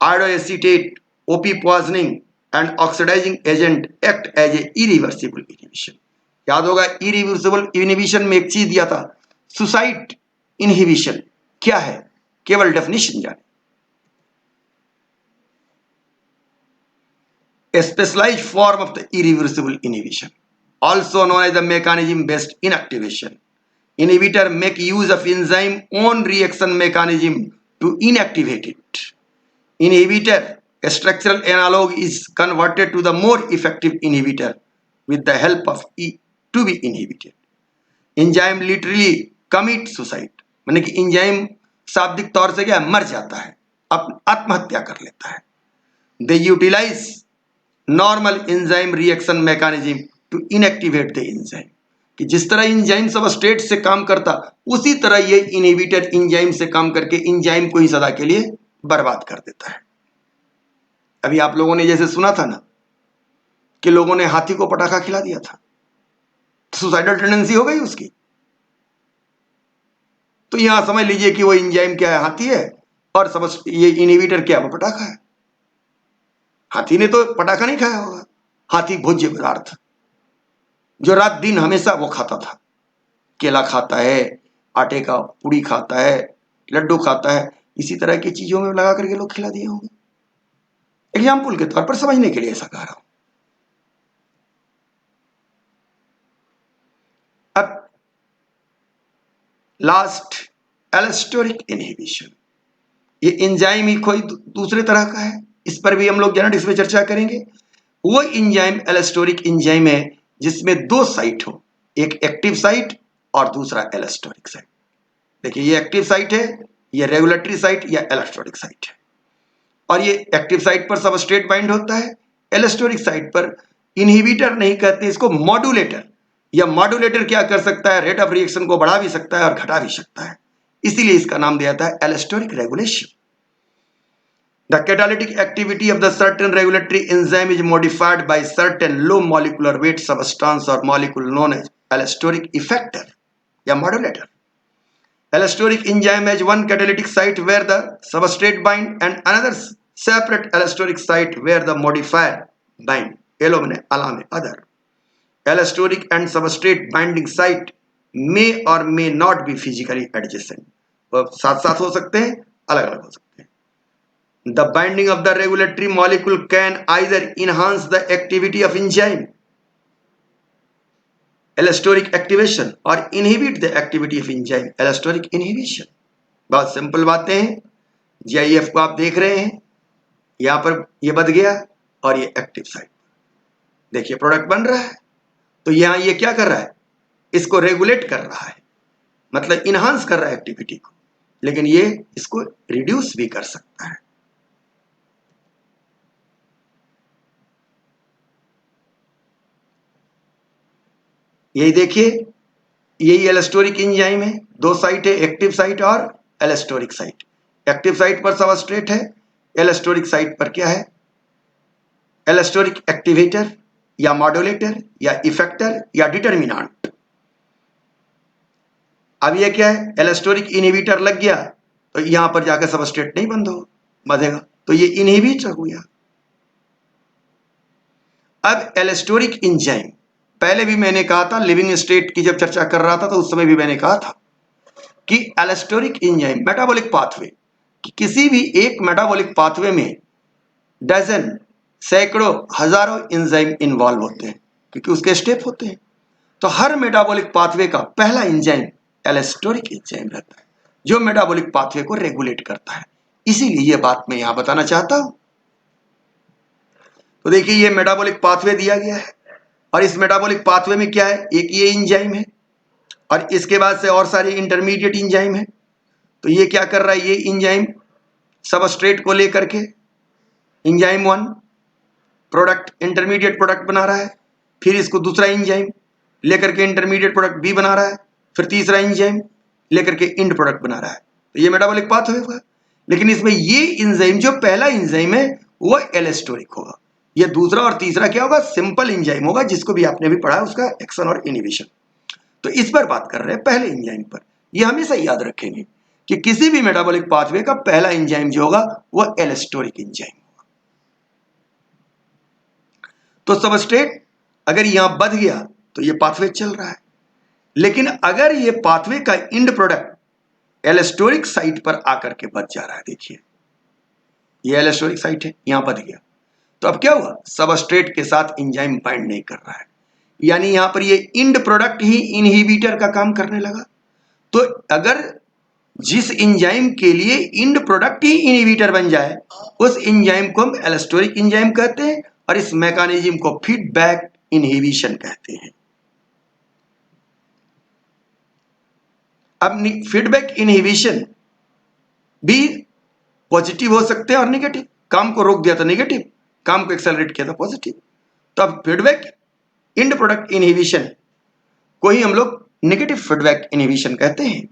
iodoacetate, OP poisoning and oxidizing agent act as a irreversible inhibition। याद होगा irreversible inhibition में एक चीज दिया था, सुसाइड इनहिबिशन क्या है, केवल डेफिनेशन जाने। A specialized form of the irreversible inhibition, also known as the mechanism based inactivation. Inhibitor make use of enzyme own reaction mechanism to inactivate it. Inhibitor, a structural analog, is converted to the more effective inhibitor with the help of E to be inhibited. Enzyme literally commit suicide, माने कि enzyme शाब्दिक तौर से क्या, मर जाता है। आत्महत्या कर लेता है। They utilise normal enzyme reaction mechanism to inactivate the enzyme, कि जिस तरह एंजाइम सबस्ट्रेट से काम करता उसी तरह ये इनहिबिटर एंजाइम से काम करके एंजाइम को ही सदा के लिए बर्बाद कर देता है। अभी आप लोगों ने जैसे सुना था ना कि लोगों ने हाथी को पटाखा खिला दिया था, सुसाइडल टेंडेंसी हो गई उसकी। तो यहां समझ लीजिए कि वो एंजाइम क्या है, हाथी है, और समझ ये इनहिबिटर क्या है, वो पटाखा है। हाथी ने तो पटाखा नहीं खाया होगा, हाथी भोज्य पदार्थ जो रात दिन हमेशा वो खाता था, केला खाता है, आटे का पूड़ी खाता है, लड्डू खाता है, इसी तरह की चीजों में लगा करके लोग खिला दिए होंगे। एग्जाम्पल के तौर पर समझने के लिए ऐसा कह रहा हूं। अब लास्ट, एलोस्टेरिक इनहिबिशन। ये एंजाइम ही कोई दूसरे तरह का है, इस पर भी हम लोग जेनेटिक्स में चर्चा करेंगे। वो एंजाइम एलोस्टेरिक एंजाइम है जिसमें दो साइट हो, एक एक्टिव साइट और दूसरा एलोस्टेरिक साइट। देखिए ये एक्टिव साइट है, ये रेगुलेटरी साइट या एलोस्टेरिक साइट है। और ये एक्टिव साइट पर सबस्ट्रेट बाइंड होता है, एलोस्टेरिक साइट पर इनहिबिटर नहीं कहते इसको, मॉड्यूलेटर। या मॉड्यूलेटर क्या कर सकता है, रेट ऑफ रिएक्शन को बढ़ा भी सकता है और घटा भी सकता है, इसीलिए इसका नाम दिया जाता है allosteric regulation. The catalytic activity of the certain regulatory enzyme is modified by certain low molecular weight substance or molecule known as allosteric effector या modulator. Allosteric enzyme has one catalytic site where the substrate bind and another separate allosteric site where the modifier bind. Elo में ala में other. Allosteric and substrate binding site may or may not be physically adjacent. वो साथ साथ हो सकते हैं, अलग अलग हो सकते हैं। The binding of the regulatory molecule can either enhance the activity of enzyme, allosteric activation, or inhibit the activity of enzyme, allosteric inhibition. बहुत सिंपल बातें हैं। जीआईएफ को आप देख रहे हैं, यहां पर ये बद गया और ये एक्टिव साइट, देखिए प्रोडक्ट बन रहा है। तो यहां ये क्या कर रहा है, इसको रेगुलेट कर रहा है, मतलब इनहांस कर रहा है एक्टिविटी को, लेकिन ये इसको रिड्यूस भी कर सकता है। यही देखिए, यही एलोस्टेरिक एंजाइम है, दो साइट है, एक्टिव साइट और एलोस्टेरिक साइट। एक्टिव साइट पर सबस्ट्रेट है, एलोस्टेरिक साइट पर क्या है, एलोस्टेरिक एक्टिवेटर या मॉड्यूलेटर या इफेक्टर या डिटर्मिनेंट। अब ये क्या है, एलोस्टेरिक इनहिबिटर लग गया तो यहां पर जाकर सबस्ट्रेट नहीं बंधेगा, तो ये इनहिबिटर हो गया। अब एलोस्टेरिक एंजाइम, पहले भी मैंने कहा था, लिविंग स्टेट की जब चर्चा कर रहा था तो उस समय भी मैंने कहा था कि एलोस्टेरिक एंजाइम मेटाबॉलिक पाथवे, कि किसी भी एक मेटाबॉलिक पाथवे में डजन, सैकड़ों, हजारों एंजाइम इन्वॉल्व होते हैं, क्योंकि उसके स्टेप होते हैं। तो हर मेटाबॉलिक पाथवे का पहला एंजाइम एलोस्टेरिक एंजाइम रहता है, जो मेटाबॉलिक पाथवे को रेगुलेट करता है। इसीलिए यह बात मैं यहां बताना चाहता हूं। तो देखिए ये मेटाबॉलिक पाथवे दिया गया है, और इस मेटाबॉलिक पाथवे में क्या है, एक ये एंजाइम है और इसके बाद से और सारे इंटरमीडिएट एंजाइम है। तो ये क्या कर रहा है, ये एंजाइम सबस्ट्रेट को लेकर के एंजाइम 1 प्रोडक्ट, इंटरमीडिएट प्रोडक्ट बना रहा है, फिर इसको दूसरा एंजाइम लेकर के इंटरमीडिएट प्रोडक्ट बी बना रहा है, फिर तीसरा एंजाइम लेकर के इंड प्रोडक्ट बना रहा है। तो ये मेटाबॉलिक पाथवे होगा, लेकिन इसमें ये एंजाइम जो पहला एंजाइम है वो एलोस्टेरिक होगा, ये दूसरा और तीसरा क्या होगा, सिंपल एंजाइम होगा, जिसको भी आपने भी पढ़ा है उसका एक्शन और इनहिबिशन। तो इस पर बात कर रहे हैं, पहले एंजाइम पर। ये हमेशा याद रखेंगे कि किसी भी मेटाबॉलिक पाथवे का पहला एंजाइम जो होगा वो एलोस्टेरिक एंजाइम होगा। तो सबस्ट्रेट अगर यहां बध गया तो ये पाथवे चल रहा है, लेकिन अगर ये पाथवे का इंड प्रोडक्ट एलोस्टेरिक साइट पर आकर के बच जा रहा है, देखिए ये एलोस्टेरिक साइट है, यहां बध गया, तो अब क्या हुआ, सबस्ट्रेट के साथ एंजाइम बाइंड नहीं कर रहा है, यानी यहां पर ये इंड प्रोडक्ट ही इनहिबिटर का काम करने लगा। तो अगर जिस एंजाइम के लिए इंड प्रोडक्ट ही इनहिबिटर बन जाए, उस एंजाइम को हम एलोस्टेरिक एंजाइम कहते हैं, और इस मैकेनिज्म को फीडबैक इनहिबिशन कहते हैं। अब फीडबैक इनहिबिशन भी पॉजिटिव हो सकते हैं और नेगेटिव। काम को रोक दिया तो नेगेटिव, काम को एक्सेलरेट किया तो पॉजिटिव। तो अब फीडबैक एंड प्रोडक्ट इनहिबिशन को ही हम लोग नेगेटिव फीडबैक इनहिबिशन कहते हैं।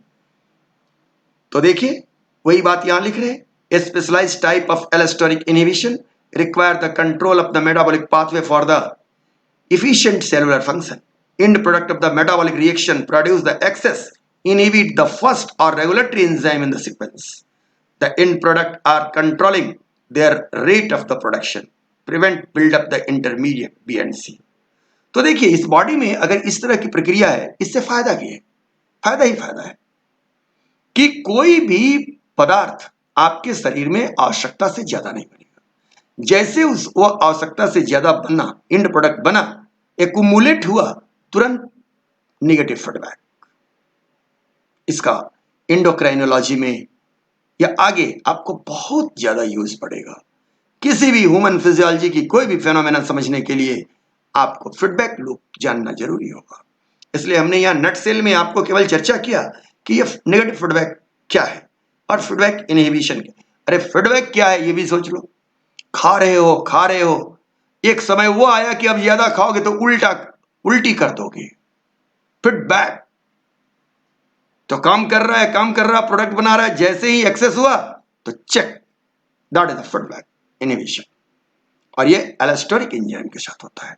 तो देखिए वही बात यहां लिख रहे हैं, a specialised type of allosteric inhibition require the control of the metabolic pathway for the efficient cellular function. End product of the metabolic reaction produce the excess inhibit the first or regulatory enzyme in the sequence. The end product are controlling their rate of the production, prevent build up the intermediate B and C. तो देखिए इस body में अगर इस तरह की प्रक्रिया है, इससे फायदा क्या है? फायदा ही फायदा है कि कोई भी पदार्थ आपके शरीर में आवश्यकता से ज्यादा नहीं बनेगा। जैसे उस वो आवश्यकता से ज्यादा बना, एंड प्रोडक्ट बना, एक्यूमुलेट हुआ, तुरंत नेगेटिव फीडबैक। इसका एंडोक्राइनोलॉजी में या आगे आपको बहुत ज्यादा यूज पड़ेगा। किसी भी ह्यूमन फिजियोलॉजी की कोई भी फेनोमेना समझने के लिए आपको फीडबैक लूप जानना जरूरी होगा। इसलिए हमने यहां नट सेल में आपको केवल चर्चा किया कि ये नेगेटिव फीडबैक क्या है और फीडबैक इनहिबिशन क्या। अरे फीडबैक क्या है ये भी सोच लो। खा रहे हो, एक समय वो आया कि अब ज्यादा खाओगे तो उल्टी कर दोगे। फीडबैक तो काम कर रहा है, प्रोडक्ट बना रहा है, जैसे ही एक्सेस हुआ तो check, that is the feedback inhibition. और ये एलोस्टेरिक एंजाइम के साथ होता है।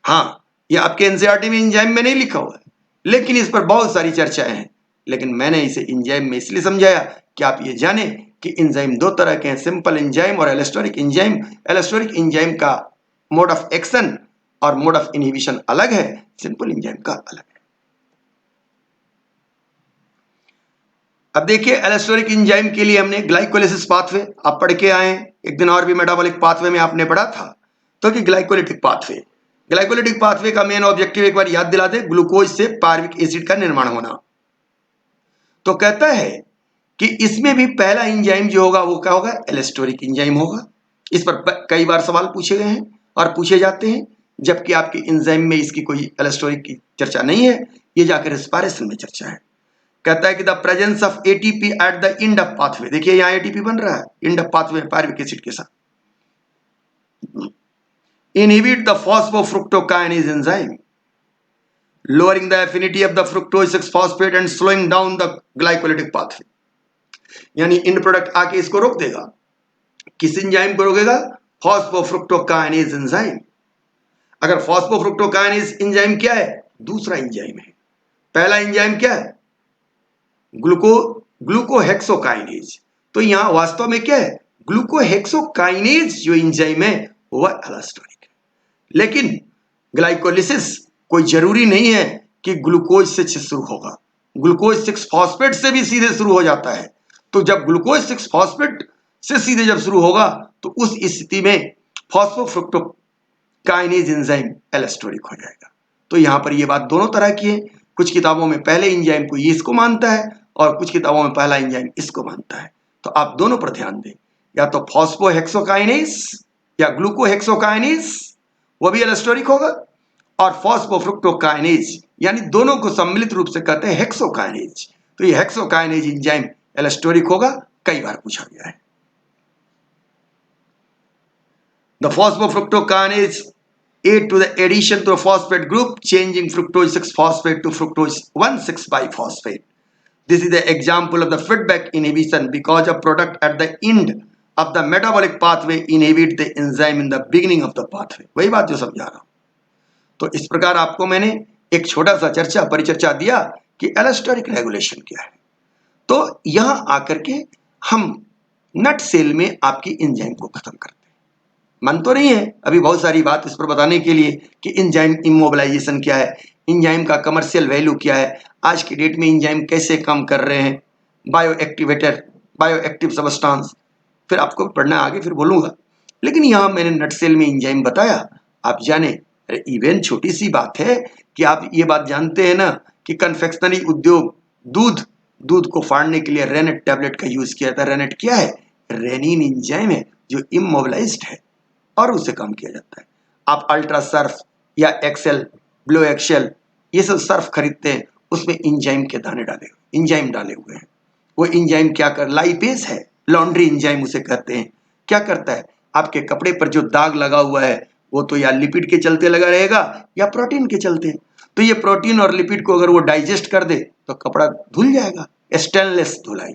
हाँ, ये आपके एनसीईआरटी में एंजाइम में नहीं लिखा हुआ है, लेकिन इस पर बहुत सारी चर्चाएं हैं। लेकिन मैंने इसे एंजाइम में इसलिए समझाया कि आप ये जाने कि एंजाइम दो तरह के हैं, सिंपल एंजाइम और एलोस्टेरिक एंजाइम। एलोस्टेरिक एंजाइम का मोड ऑफ एक्शन और मोड ऑफ इनहिबिशन अलग है, सिंपल एंजाइम का अलग है। अब देखिए एलोस्टेरिक एंजाइम के लिए हमने ग्लाइकोलाइसिस पाथवे आप पढ़ के आए, एक दिन और भी मेटाबॉलिक पाथवे में आपने पढ़ा था। तो कि ग्लाइकोलिटिक पाथवे का मेन ऑब्जेक्टिव एक बार याद दिला दे, ग्लूकोज से पायरुविक एसिड का निर्माण होना। तो कहता है कि इसमें भी पहला एंजाइम जो होगा वो क्या होगा? एलोस्टेरिक एंजाइम होगा। इस पर कई बार सवाल पूछे गए हैं और पूछे जाते हैं, जबकि आपके एंजाइम में इसकी कोई एलोस्टेरिक की चर्चा नहीं है, ये जाकर रेस्पिरेशन में चर्चा है। कहता है कि the presence of ATP at the end of pathway, देखिए यहां एटीपी बन रहा है end of pathway pyruvic acid के साथ, inhibit the phosphofructokinase enzyme, lowering the affinity of the fructose 6-phosphate and slowing down the glycolytic pathway। यानी इन product आके इसको रोक देगा। किस एंजाइम को रोकेगा? Phosphofructokinase enzyme. अगर फॉस्फोफ्रुक्टोकाइनेज एंजाइम क्या है? दूसरा एंजाइम है। पहला एंजाइम क्या है? ग्लूकोहेक्सोकाइनेज। तो यहां वास्तव में क्या है? ग्लूकोहेक्सोकाइनेज जो एंजाइम है वह एलोस्टेरिक है। लेकिन ग्लाइकोलिसिस कोई जरूरी नहीं है कि ग्लूकोज से शुरू होगा, ग्लूकोज 6-फॉस्फेट से भी सीधे शुरू हो जाता है। तो जब ग्लूकोज 6-फॉस्फेट से सीधे जब शुरू होगा तो उस स्थिति में फॉस्फोफ्रुक्टोकाइनेज एंजाइम एलोस्टेरिक हो जाएगा। तो यहां पर यह बात दोनों तरह की है। कुछ किताबों में पहले एंजाइम को ये इसको मानता है और कुछ किताबों में पहला एंजाइम इसको मानता है। तो आप दोनों पर ध्यान दें, या तो फॉस्फोहेक्सोकाइनेज या ग्लूकोहेक्सोकाइनेज वो भी एलोस्टेरिक होगा, और फॉस्फोफ्रुक्टोकाइनेज यानी दोनों को सम्मिलित रूप से कहते हैं हेक्सोकाइनेज। तो ये हेक्सोकाइनेज एंजाइम एलोस्टेरिक होगा, कई बार पूछा गया है। The phosphofructokinase aid to the addition to a phosphate group, changing fructose 6-phosphate to fructose 1,6-biphosphate. This is the example of the feedback inhibition because a product at the end of the metabolic pathway inhibit the enzyme in the beginning of the pathway। वही बात जो समझा रहा हूं। तो इस प्रकार आपको मैंने एक छोटा सा परिचर्चा दिया कि एलोस्टेरिक रेगुलेशन क्या है। तो यहां आकर के हम नट सेल में आपकी एंजाइम को खत्म करते हैं। मन तो नहीं है अभी बहुत सारी बात इस पर बताने के लिए कि एंजाइम इमोबिलाइजेशन क्या है, एंजाइम का कमर्शियल वैल्यू क्या है, आज की डेट में एंजाइम कैसे काम कर रहे हैं, बायोएक्टिव सबस्टांस, फिर आपको पढ़ना आगे फिर बोलूंगा। लेकिन यहां मैंने नट सेल में एंजाइम बताया, आप जाने इवन छोटी सी बात है कि आप ये बात जानते हैं ना कि कन्फेक्शनरी उद्योग दूध को फाड़ने के लिए रेनेट टैबलेट का यूज किया था। रेनेट क्या है? रेनिन एंजाइम है जो इमोबिलाइज्ड है और उससे काम किया जाता है। आप अल्ट्रा सर्फ या एक्सेल, ब्लो एक्सेल ये सब सर्फ खरीदते हैं, उसमें एंजाइम के दाने एंजाइम डाले हुए हैं। वो एंजाइम क्या कर, लाइपेज है, लॉन्ड्री एंजाइम उसे कहते हैं। क्या करता है, आपके कपड़े पर जो दाग लगा हुआ है वो तो या लिपिड के चलते लगा रहेगा या प्रोटीन के चलते। तो ये प्रोटीन और लिपिड को अगर वो डाइजेस्ट कर दे तो कपड़ा धुल जाएगा। स्टेनलेस धुलाई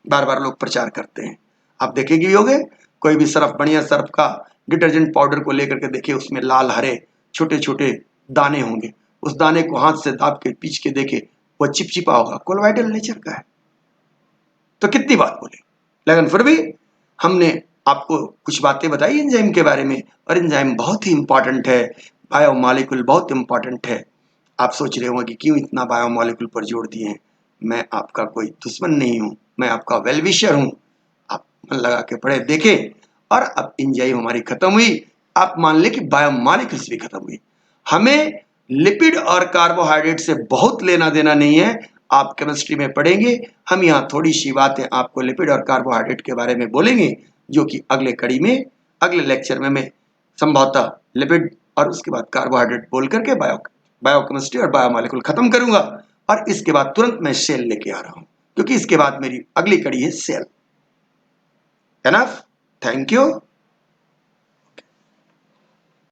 बार बार लोग प्रचार करते हैं, आप देखेंगे होगे, कोई भी सर्फ, बढ़िया सर्फ का डिटर्जेंट पाउडर को लेकर के देखिए, उसमें लाल हरे छोटे छोटे दाने होंगे, उस दाने को हाथ से दाब के पीच के देखे, वो चिपचिपा होगा, कोलोइडल नेचर का है। तो कितनी बात बोले, लेकिन फिर भी हमने आपको कुछ बातें बताई एंजाइम के बारे में, और एंजाइम बहुत ही इंपॉर्टेंट है, बायोमॉलिक्यूल बहुत इंपॉर्टेंट है। आप सोच रहे होंगे कि क्यों इतना बायोमॉलिक्यूल पर जोर दिए हैं। मैं आपका कोई दुश्मन नहीं हूं, मैं आपका वेल विशर हूं। आप मन लगा के पढ़े देखे, और अब एंजाइम हमारी खत्म हुई, आप मान ले कि बायोमॉलिक्यूल्स भी खत्म हुई। हमें लिपिड और कार्बोहाइड्रेट से बहुत लेना देना नहीं है, आप केमिस्ट्री में पढ़ेंगे। हम यहाँ थोड़ी सी बातें आपको लिपिड और कार्बोहाइड्रेट के बारे में बोलेंगे, जो कि अगले कड़ी में, अगले लेक्चर में मैं संभवतः लिपिड और उसके बाद कार्बोहाइड्रेट बोल करके बायोकेमिस्ट्री और बायोमॉलिक्यूल खत्म करूंगा, और इसके बाद तुरंत मैं सेल लेके आ रहा हूं, क्योंकि इसके बाद मेरी अगली कड़ी है सेल। Enough, thank you.